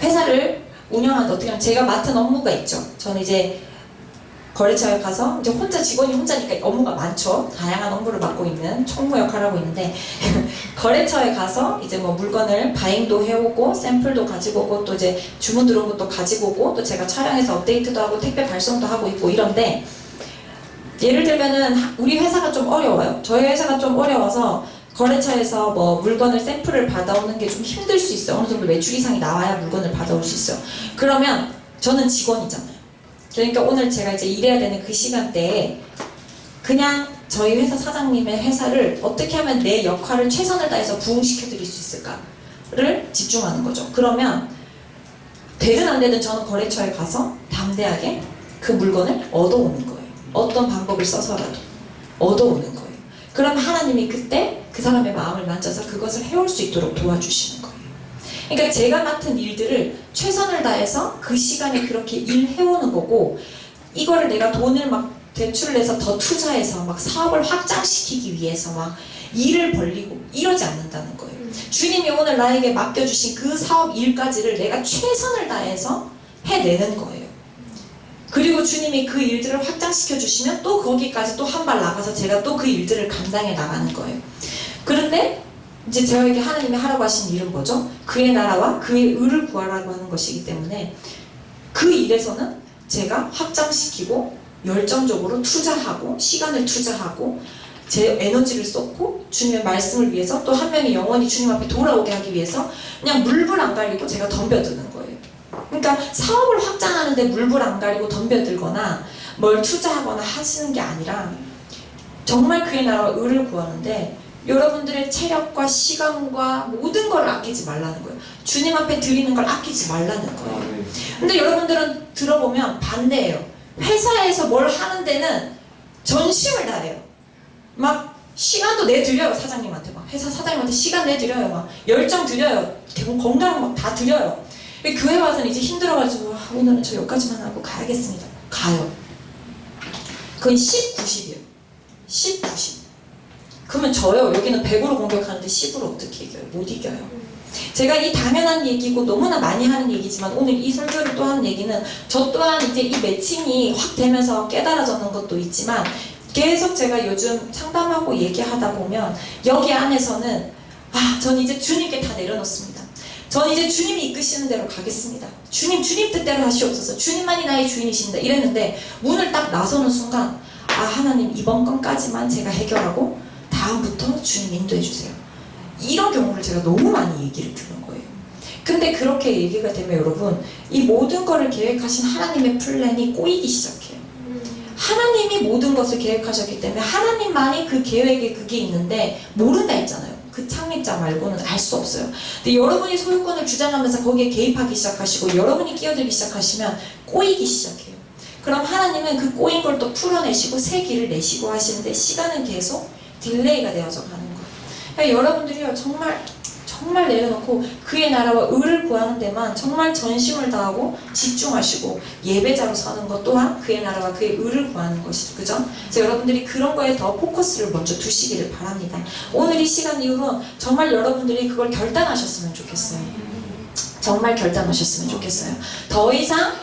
회사를 운영하는데 어떻게 하면 제가 맡은 업무가 있죠. 저는 이제 거래처에 가서 이제 직원이 혼자니까 업무가 많죠. 다양한 업무를 맡고 있는 총무 역할을 하고 있는데 거래처에 가서 이제 뭐 물건을 바잉도 해오고 샘플도 가지고 오고 또 이제 주문 들어온 것도 가지고 오고 또 제가 촬영해서 업데이트도 하고 택배 발송도 하고 있고 이런데 예를 들면은 우리 회사가 좀 어려워요. 저희 회사가 좀 어려워서 거래처에서 뭐 물건을 샘플을 받아오는 게 좀 힘들 수 있어요. 어느 정도 매출 이상이 나와야 물건을 받아올 수 있어요. 그러면 저는 직원이잖아요. 그러니까 오늘 제가 이제 일해야 되는 그 시간대에 그냥 저희 회사 사장님의 회사를 어떻게 하면 내 역할을 최선을 다해서 부응시켜 드릴 수 있을까를 집중하는 거죠. 그러면 되든 안 되든 저는 거래처에 가서 담대하게 그 물건을 얻어오는 거예요. 어떤 방법을 써서라도 얻어오는 거예요. 그럼 하나님이 그때 그 사람의 마음을 만져서 그것을 해올 수 있도록 도와주시는 거예요. 그러니까 제가 맡은 일들을 최선을 다해서 그 시간에 그렇게 일해오는 거고 이거를 내가 돈을 막 대출을 해서 더 투자해서 막 사업을 확장시키기 위해서 막 일을 벌리고 이러지 않는다는 거예요. 주님이 오늘 나에게 맡겨주신 그 사업 일까지를 내가 최선을 다해서 해내는 거예요. 그리고 주님이 그 일들을 확장시켜 주시면 또 거기까지 또 한 발 나가서 제가 또 그 일들을 감당해 나가는 거예요. 그런데 이제 저에게 하나님이 하라고 하신 일은 뭐죠? 그의 나라와 그의 의를 구하라고 하는 것이기 때문에 그 일에서는 제가 확장시키고 열정적으로 투자하고 시간을 투자하고 제 에너지를 쏟고 주님의 말씀을 위해서 또 한 명이 영원히 주님 앞에 돌아오게 하기 위해서 그냥 물불 안 가리고 제가 덤벼드는 거예요. 그러니까 사업을 확장하는데 물불 안 가리고 덤벼들거나 뭘 투자하거나 하시는 게 아니라 정말 그의 나라와 의를 구하는데 여러분들의 체력과 시간과 모든 걸 아끼지 말라는 거예요. 주님 앞에 드리는 걸 아끼지 말라는 거예요. 근데 여러분들은 들어보면 반대예요. 회사에서 뭘 하는 데는 전심을 다해요. 막 시간도 내드려요. 사장님한테 막 회사 사장님한테 시간 내드려요. 막 열정 드려요. 건강 막 다 드려요. 교회 와서는 이제 힘들어가지고 오늘은 저 여기까지만 하고 가야겠습니다. 가요. 그건 10, 90이에요. 10, 90. 그러면 저요. 여기는 100으로 공격하는데 10으로 어떻게 이겨요? 못 이겨요. 제가 이 당연한 얘기고 너무나 많이 하는 얘기지만 오늘 이 설교를 또 하는 얘기는 저 또한 이제 이 매칭이 확 되면서 깨달아졌는 것도 있지만 계속 제가 요즘 상담하고 얘기하다 보면 여기 안에서는 전 이제 주님께 다 내려놓습니다. 전 이제 주님이 이끄시는 대로 가겠습니다. 주님 뜻대로 하시옵소서. 주님만이 나의 주인이십니다. 이랬는데 문을 딱 나서는 순간 하나님 이번 건까지만 제가 해결하고 다음부터 주님 인도해 주세요. 이런 경우를 제가 너무 많이 얘기를 들은 거예요. 근데 그렇게 얘기가 되면 여러분 이 모든 거를 계획하신 하나님의 플랜이 꼬이기 시작해요. 하나님이 모든 것을 계획하셨기 때문에 하나님만이 그 계획에 그게 있는데 모른다 했잖아요. 그 창립자 말고는 알 수 없어요. 근데 여러분이 소유권을 주장하면서 거기에 개입하기 시작하시고 여러분이 끼어들기 시작하시면 꼬이기 시작해요. 그럼 하나님은 그 꼬인 걸 또 풀어내시고 새 길을 내시고 하시는데 시간은 계속 딜레이가 되어져 가는 거예요. 그러니까 여러분들이요 정말 내려놓고 그의 나라와 의를 구하는 데만 정말 전심을 다하고 집중하시고 예배자로 서는 것 또한 그의 나라와 그의 의를 구하는 것이죠. 그죠? 그래서 여러분들이 그런 거에 더 포커스를 먼저 두시기를 바랍니다. 오늘 이 시간 이후로 정말 여러분들이 그걸 결단하셨으면 좋겠어요. 정말 결단하셨으면 좋겠어요. 더 이상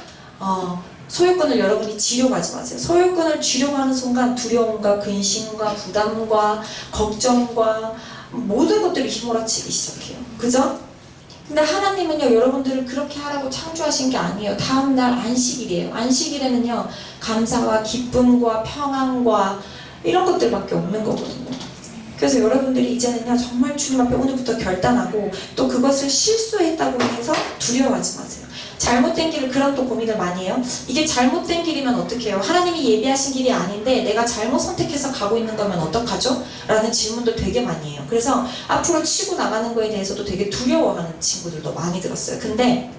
소유권을 여러분이 지려가지 마세요. 소유권을 지려고 하는 순간 두려움과 근심과 부담과 걱정과 모든 것들이 휘몰아치기 시작해요. 그죠? 근데 하나님은요 여러분들을 그렇게 하라고 창조하신 게 아니에요. 다음날 안식일이에요. 안식일에는요 감사와 기쁨과 평안과 이런 것들밖에 없는 거거든요. 그래서 여러분들이 이제는요 정말 주님 앞에 오늘부터 결단하고 또 그것을 실수했다고 해서 두려워하지 마세요. 잘못된 길을 그런 또 고민을 많이 해요. 이게 잘못된 길이면 어떻게 해요? 하나님이 예비하신 길이 아닌데 내가 잘못 선택해서 가고 있는 거면 어떡하죠? 라는 질문도 되게 많이 해요. 그래서 앞으로 치고 나가는 거에 대해서도 되게 두려워하는 친구들도 많이 들었어요. 근데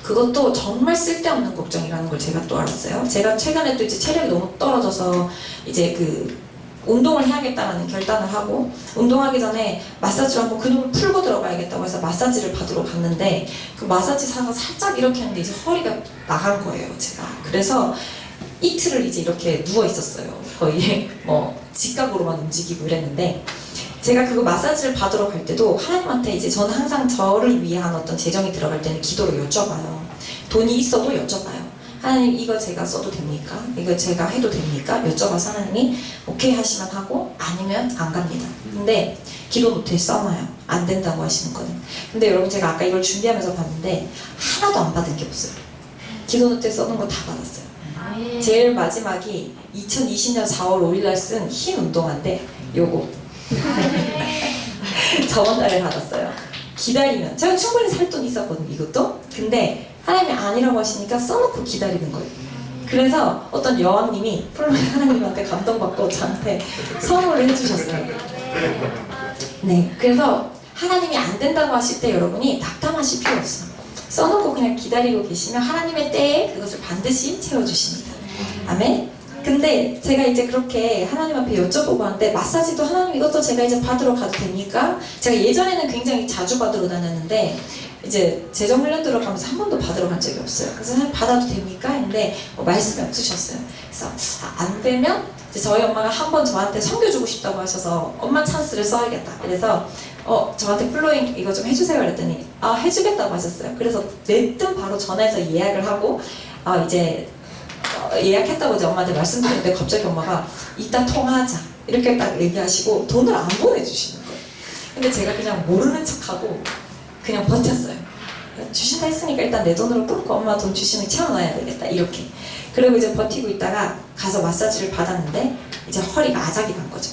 그것도 정말 쓸데없는 걱정이라는 걸 제가 또 알았어요. 제가 최근에 또 이제 체력이 너무 떨어져서 이제 운동을 해야겠다라는 결단을 하고 운동하기 전에 마사지로 한번 근육을 풀고 들어가야겠다고 해서 마사지를 받으러 갔는데 그 마사지사가 살짝 이렇게 했는데 이제 허리가 나간 거예요 제가. 그래서 이틀을 이제 이렇게 누워 있었어요. 거의 직각으로만 움직이고 이랬는데 제가 그거 마사지를 받으러 갈 때도 하나님한테 이제 저는 항상 저를 위한 어떤 재정이 들어갈 때는 기도로 여쭤봐요. 돈이 있어도 여쭤봐요. 하나님 이거 제가 써도 됩니까? 이거 제가 해도 됩니까? 여쭤봐서 하나님이 오케이 하시면 하고 아니면 안 갑니다. 근데 기도 노트에 써놔요. 안 된다고 하시는 거는. 근데 여러분 제가 아까 이걸 준비하면서 봤는데 하나도 안 받은 게 없어요. 기도 노트에 써놓은 거 다 받았어요. 제일 마지막이 2020년 4월 5일날 쓴 흰 운동화인데 요거 저번 달에 받았어요. 기다리면 제가 충분히 살 돈 있었거든요 이것도. 근데 하나님이 아니라고 하시니까 써놓고 기다리는 거예요. 그래서 어떤 여왕님이 하나님한테 감동받고 저한테 선물을 해주셨어요. 네, 그래서 하나님이 안 된다고 하실 때 여러분이 낙담하실 필요 없어요. 써놓고 그냥 기다리고 계시면 하나님의 때에 그것을 반드시 채워주십니다. 아멘. 근데 제가 이제 그렇게 하나님 앞에 여쭤보고 하는데 마사지도 하나님 이것도 제가 이제 받으러 가도 됩니까? 제가 예전에는 굉장히 자주 받으러 다녔는데 이제 재정 훈련 들어가면서 한 번도 받으러 간 적이 없어요. 그래서 하나님 받아도 됩니까? 했는데 말씀이 없으셨어요. 그래서 안 되면 이제 저희 엄마가 한 번 저한테 섬겨주고 싶다고 하셔서 엄마 찬스를 써야겠다. 그래서 저한테 플로잉 이거 좀 해주세요 그랬더니 해주겠다고 하셨어요. 그래서 내뜸 바로 전화해서 예약을 하고 이제 예약했다고 이제 엄마한테 말씀드렸는데 갑자기 엄마가 이따 통화하자 이렇게 딱 얘기하시고 돈을 안 보내주시는 거예요. 근데 제가 그냥 모르는 척하고 그냥 버텼어요. 주신다 했으니까 일단 내 돈으로 끊고 엄마 돈 주시면 채워놔야 되겠다 이렇게. 그리고 이제 버티고 있다가 가서 마사지를 받았는데 이제 허리가 아작이 난 거죠.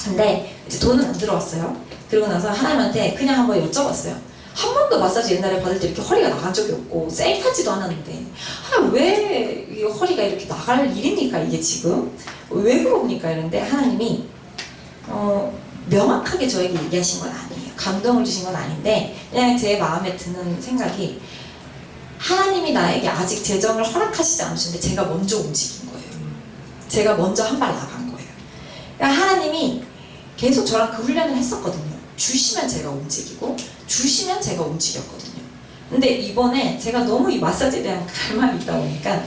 근데 이제 돈은 안 들어왔어요. 그러고 나서 하나님한테 그냥 한번 여쭤봤어요. 한 번도 마사지 옛날에 받을 때 이렇게 허리가 나간 적이 없고 쌩하지도 않았는데 왜 이 허리가 이렇게 나갈 일입니까 이게 지금? 왜 그럽니까? 이런데 하나님이 명확하게 저에게 얘기하신 건 아니에요. 감동을 주신 건 아닌데 그냥 제 마음에 드는 생각이 하나님이 나에게 아직 재정을 허락하시지 않으셨는데 제가 먼저 움직인 거예요. 제가 먼저 한 발 나간 거예요. 그러니까 하나님이 계속 저랑 그 훈련을 했었거든요. 주시면 제가 움직이고 주시면 제가 움직였거든요. 근데 이번에 제가 너무 이 마사지에 대한 갈망이 있다 보니까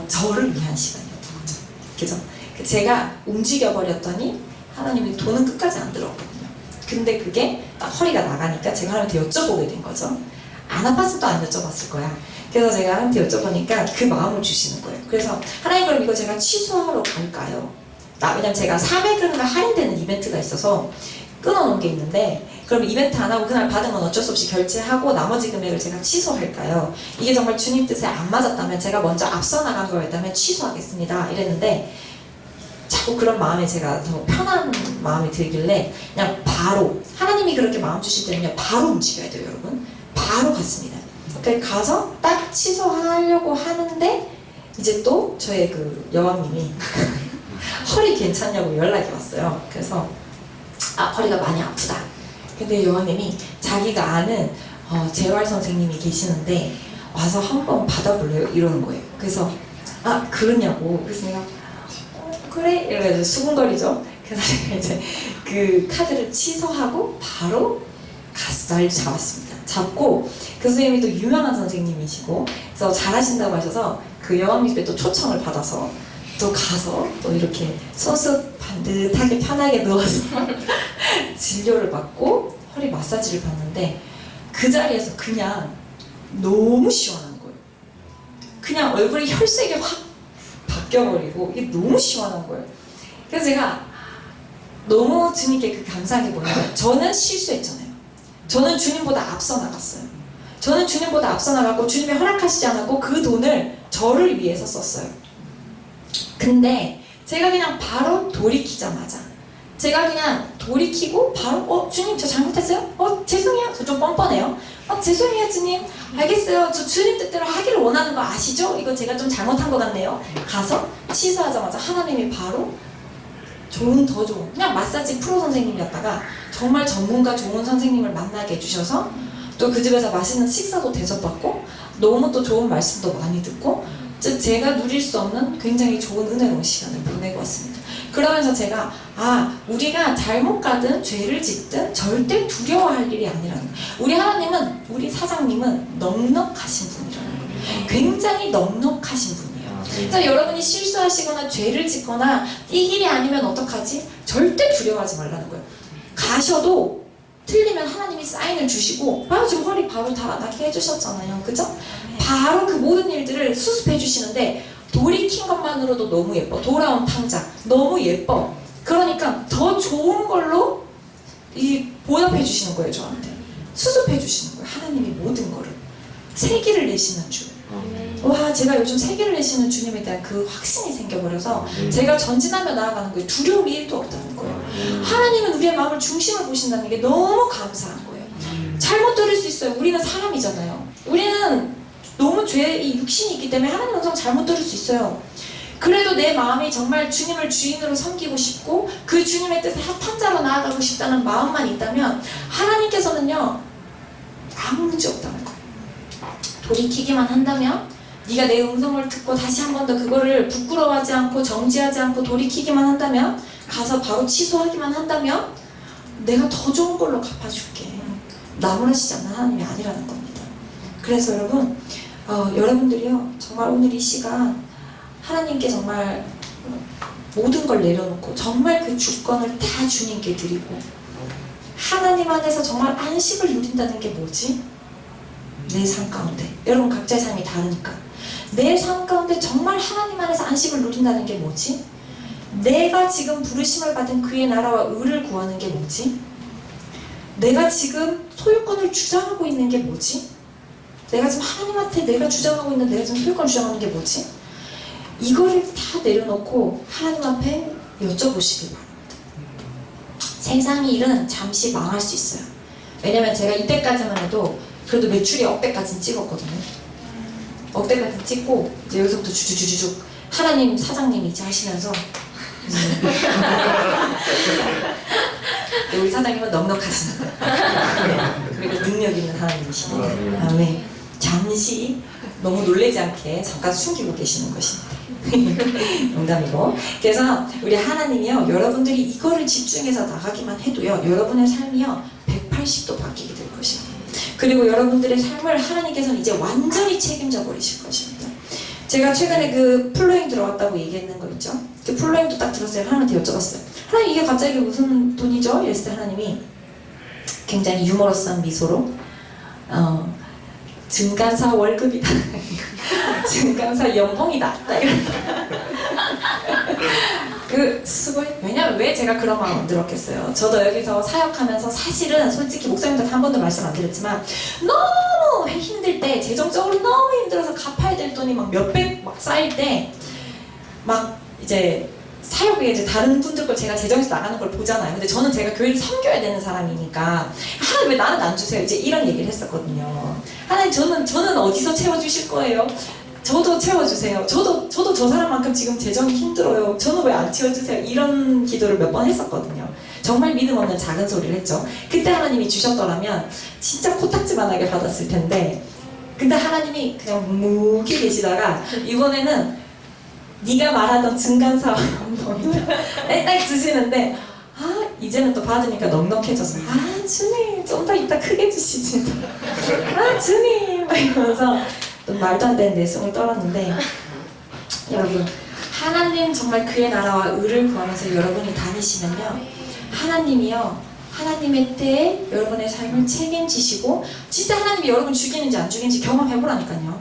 저를 위한 시간이었던 거죠. 그죠? 제가 움직여버렸더니 하나님이 돈은 끝까지 안 들어왔거든요. 근데 그게 딱 허리가 나가니까 제가 하나님한테 여쭤보게 된 거죠. 안 아팠어도 안 여쭤봤을 거야. 그래서 제가 하나님한테 여쭤보니까 그 마음을 주시는 거예요. 그래서 하나님 그럼 이거 제가 취소하러 갈까요? 왜냐면 제가 400원가 할인되는 이벤트가 있어서 끊어놓은 게 있는데 그럼 이벤트 안 하고 그날 받은 건 어쩔 수 없이 결제하고 나머지 금액을 제가 취소할까요? 이게 정말 주님 뜻에 안 맞았다면 제가 먼저 앞서 나간 거였다면 취소하겠습니다 이랬는데 자꾸 그런 마음에 제가 더 편한 마음이 들길래 그냥 바로 하나님이 그렇게 마음 주실 때는요 바로 움직여야 돼요 여러분. 바로 갔습니다. 그러니까 가서 딱 취소하려고 하는데 이제 또 저의 그 여왕님이 허리 괜찮냐고 연락이 왔어요. 그래서 허리가 많이 아프다. 근데 여왕님이 자기가 아는 재활 선생님이 계시는데 와서 한번 받아볼래요? 이러는 거예요. 그래서 그러냐고. 그래서 내가 그래? 이래가지고 수근거리죠. 그래서 제가 이제 그 카드를 취소하고 바로 가서 날 잡았습니다. 잡고 그 선생님이 또 유명한 선생님이시고 그래서 잘하신다고 하셔서 그 여왕님 집에 또 초청을 받아서 또 가서 또 이렇게 손수 반듯하게 편하게 누워서 진료를 받고 허리 마사지를 받는데 그 자리에서 그냥 너무 시원한 거예요. 그냥 얼굴이 혈색이 확 바뀌어버리고 이게 너무 시원한 거예요. 그래서 제가 너무 주님께 그 감사한 게 뭐냐면 저는 실수했잖아요. 저는 주님보다 앞서 나갔어요. 저는 주님보다 앞서 나갔고 주님이 허락하시지 않았고 그 돈을 저를 위해서 썼어요. 근데 제가 그냥 바로 돌이키자마자 제가 그냥 돌이키고 바로 주님 저 잘못했어요? 죄송해요. 저 좀 뻔뻔해요. 죄송해요 주님. 알겠어요. 저 주님 뜻대로 하기를 원하는 거 아시죠? 이거 제가 좀 잘못한 것 같네요. 가서 취소하자마자 하나님이 바로 더 좋은 그냥 마사지 프로 선생님이었다가 정말 전문가 좋은 선생님을 만나게 해주셔서 또 그 집에서 맛있는 식사도 대접받고 너무 또 좋은 말씀도 많이 듣고 제가 누릴 수 없는 굉장히 좋은 은혜로운 시간을 보내고 왔습니다. 그러면서 제가 우리가 잘못 가든 죄를 짓든 절대 두려워할 일이 아니라는 거예요. 우리 하나님은 우리 사장님은 넉넉하신 분이라는 거예요. 굉장히 넉넉하신 분이에요. 그래서 여러분이 실수하시거나 죄를 짓거나 이 길이 아니면 어떡하지? 절대 두려워하지 말라는 거예요. 가셔도 틀리면 하나님이 사인을 주시고 지금 허리 바로 다 낫게 해주셨잖아요. 그죠? 바로 그 모든 일들을 수습해 주시는데 돌이킨 것만으로도 너무 예뻐. 돌아온 탕자 너무 예뻐. 그러니까 더 좋은 걸로 보답해 주시는 거예요. 저한테 수습해 주시는 거예요. 하나님이 모든 거를 세기를 내시는 주. 제가 요즘 세기를 내시는 주님에 대한 그 확신이 생겨버려서 제가 전진하며 나아가는 거예요. 두려움이 1도 없다는 거예요. 하나님은 우리의 마음을 중심을 보신다는 게 너무 감사한 거예요. 잘못 들을 수 있어요. 우리는 사람이잖아요. 우리는 너무 죄의 육신이 있기 때문에 하나님 음성 잘못 들을 수 있어요. 그래도 내 마음이 정말 주님을 주인으로 섬기고 싶고 그 주님의 뜻에 합한 자로 나아가고 싶다는 마음만 있다면 하나님께서는요 아무 문제 없다는 거예요. 돌이키기만 한다면 네가 내 음성을 듣고 다시 한 번 더 그거를 부끄러워하지 않고 정지하지 않고 돌이키기만 한다면 가서 바로 취소하기만 한다면 내가 더 좋은 걸로 갚아줄게. 나무라시지 않는 하나님이 아니라는 겁니다. 그래서 여러분 여러분들이요 정말 오늘 이 시간 하나님께 정말 모든 걸 내려놓고 정말 그 주권을 다 주님께 드리고 하나님 안에서 정말 안식을 누린다는 게 뭐지? 내 삶 가운데 여러분 각자의 삶이 다르니까 내 삶 가운데 정말 하나님 안에서 안식을 누린다는 게 뭐지? 내가 지금 부르심을 받은 그의 나라와 의를 구하는 게 뭐지? 내가 지금 소유권을 주장하고 있는 게 뭐지? 내가 지금 하나님한테 내가 주장하고 있는 내가 지금 소유권을 주장하는 게 뭐지? 이거를 다 내려놓고 하나님 앞에 여쭤보시길 바랍니다. 세상 일은 잠시 망할 수 있어요. 왜냐면 제가 이때까지만 해도 그래도 매출이 억대까지는 찍었거든요. 억대까지 찍고 이제 여기서부터 주주주주주 하나님 사장님이 이제 하시면서 우리 사장님은 넉넉하십니다. 그리고 능력 있는 하나님이십니다. 아멘. 잠시 너무 놀라지 않게 잠깐 숨기고 계시는 것입니다. 농담이고. 그래서 우리 하나님이요, 여러분들이 이거를 집중해서 나가기만 해도요, 여러분의 삶이요 180도 바뀌게 될 것입니다. 그리고 여러분들의 삶을 하나님께서는 이제 완전히 책임져 버리실 것입니다. 제가 최근에 그 플로잉 들어갔다고 얘기했는 거 있죠? 그 플로잉도 딱 들었어요. 하나님한테 여쭤봤어요. 하나님, 이게 갑자기 무슨 돈이죠? 이랬을 때 하나님이 굉장히 유머러스한 미소로 증간사 월급이다. 증간사 연봉이다. 왜냐면 왜 제가 그런 마음 안 들었겠어요. 저도 여기서 사역하면서 사실은 솔직히 목사님들한테 한 번도 말씀 안 드렸지만 너무 힘들 때, 재정적으로 너무 힘들어서 갚아야 될 돈이 막 몇백 막 쌓일 때 막 이제 사역에 이제 다른 분들 걸 제가 재정에서 나가는 걸 보잖아요. 근데 저는 제가 교회를 섬겨야 되는 사람이니까 하나님 왜 나는 안 주세요? 이제 이런 얘기를 했었거든요. 하나님 저는 어디서 채워주실 거예요? 저도 채워주세요. 저도 저 사람만큼 지금 재정이 힘들어요. 저는 왜 안 채워주세요? 이런 기도를 몇 번 했었거든요. 정말 믿음 없는 작은 소리를 했죠. 그때 하나님이 주셨더라면 진짜 코딱지만하게 받았을 텐데, 근데 하나님이 그냥 묵히 계시다가 이번에는 네가 말하던 증간사 딱 주시는데, 이제는 또 받으니까 넉넉해져서 주님 좀 더 이따 크게 주시지. 주님 막 이러면서 또 말도 안 되는 내숭을 떨었는데, 여러분 하나님 정말 그의 나라와 의를 구하면서 여러분이 다니시면요, 하나님이요 하나님의 때에 여러분의 삶을 책임지시고, 진짜 하나님이 여러분 죽이는지 안 죽이는지 경험해보라니까요.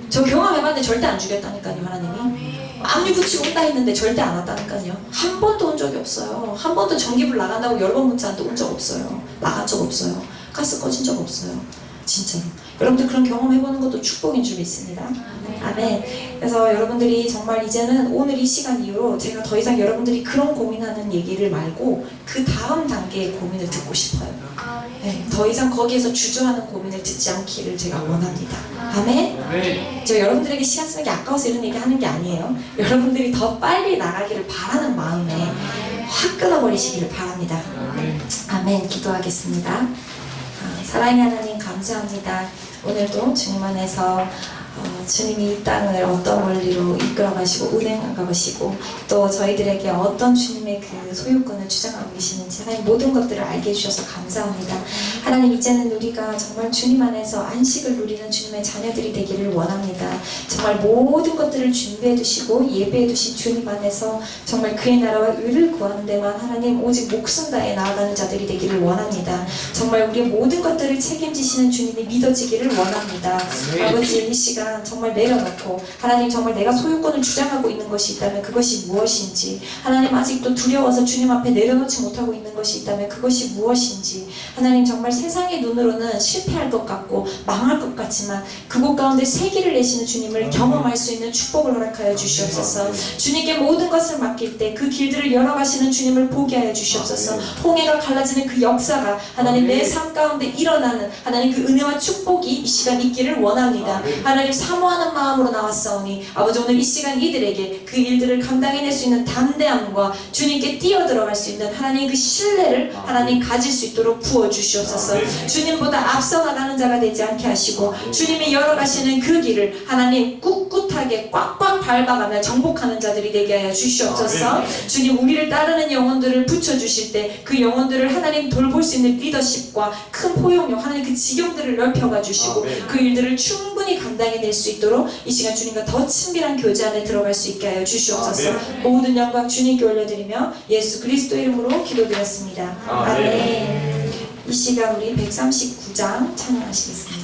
저 경험해봤는데 절대 안 죽였다니까요. 하나님이 압류 붙이고 온다 했는데 절대 안 왔다니까요. 한 번도 온 적이 없어요. 한 번도 전기불 나간다고 10번 문자 안 온 적 없어요. 나간 적 없어요. 가스 꺼진 적 없어요. 진짜로. 여러분들 그런 경험해보는 것도 축복인 줄 믿습니다. 아멘. 그래서 여러분들이 정말 이제는 오늘 이 시간 이후로 제가 더 이상 여러분들이 그런 고민하는 얘기를 말고 그 다음 단계의 고민을 듣고 싶어요. 네, 더 이상 거기에서 주저하는 고민을 듣지 않기를 제가 원합니다. 아멘. 저 여러분들에게 시간 쓰는 게 아까워서 이런 얘기 하는 게 아니에요. 여러분들이 더 빨리 나가기를 바라는 마음에 확 끊어버리시기를 바랍니다. 아멘. 기도하겠습니다. 사랑의 하나님, 감사합니다. 오늘도 주님 안에서 주님이 이 땅을 어떤 원리로 이끌어가시고 운행하시고 또 저희들에게 어떤 주님의 그 소유권을 주장하고 계시는지 하나님 모든 것들을 알게 해주셔서 감사합니다. 하나님, 이제는 우리가 정말 주님 안에서 안식을 누리는 주님의 자녀들이 되기를 원합니다. 정말 모든 것들을 준비해 두시고 예배해 두신 주님 안에서 정말 그의 나라와 의를 구하는 데만 하나님 오직 목숨 다해 나아가는 자들이 되기를 원합니다. 정말 우리의 모든 것들을 책임지시는 주님이 믿어지기를 원합니다. 아버지, 이 시간 정말 내려놓고 하나님, 정말 내가 소유권을 주장하고 있는 것이 있다면 그것이 무엇인지, 하나님 아직도 두려워서 주님 앞에 내려놓지 못하고 있는 것이 있다면 그것이 무엇인지, 하나님 정말 세상의 눈으로는 실패할 것 같고 망할 것 같지만 그곳 가운데 세기를 내시는 주님을 경험할 수 있는 축복을 허락하여 주시옵소서. 주님께 모든 것을 맡길 때 그 길들을 열어가시는 주님을 보게 하여 주시옵소서. 홍해가 갈라지는 그 역사가 하나님 내 삶 가운데 일어나는 하나님 그 은혜와 축복이 이 시간 있기를 원합니다. 하나님, 사모하는 마음으로 나왔사오니 아버지, 오늘 이 시간 이들에게 그 일들을 감당해낼 수 있는 담대함과 주님께 뛰어들어갈 수 있는 하나님 그 신뢰를 하나님 가질 수 있도록 부어주시옵소서. 주님보다 앞서 나가는 자가 되지 않게 하시고 주님이 열어가시는 그 길을 하나님 꿋꿋하게 꽉꽉 밟아가며 정복하는 자들이 되게 하여 주시옵소서. 주님, 우리를 따르는 영혼들을 붙여주실 때 그 영혼들을 하나님 돌볼 수 있는 리더십과 큰 포용력, 하나님 그 지경들을 넓혀가 주시고 그 일들을 충분히 감당해낼 수 있도록 이 시간 주님과 더 친밀한 교제 안에 들어갈 수 있게 하여 주시옵소서. 모든 영광 주님께 올려드리며 예수 그리스도 이름으로 기도드렸습니다. 아멘. 이 시간 우리 139장 찬양하시겠습니다.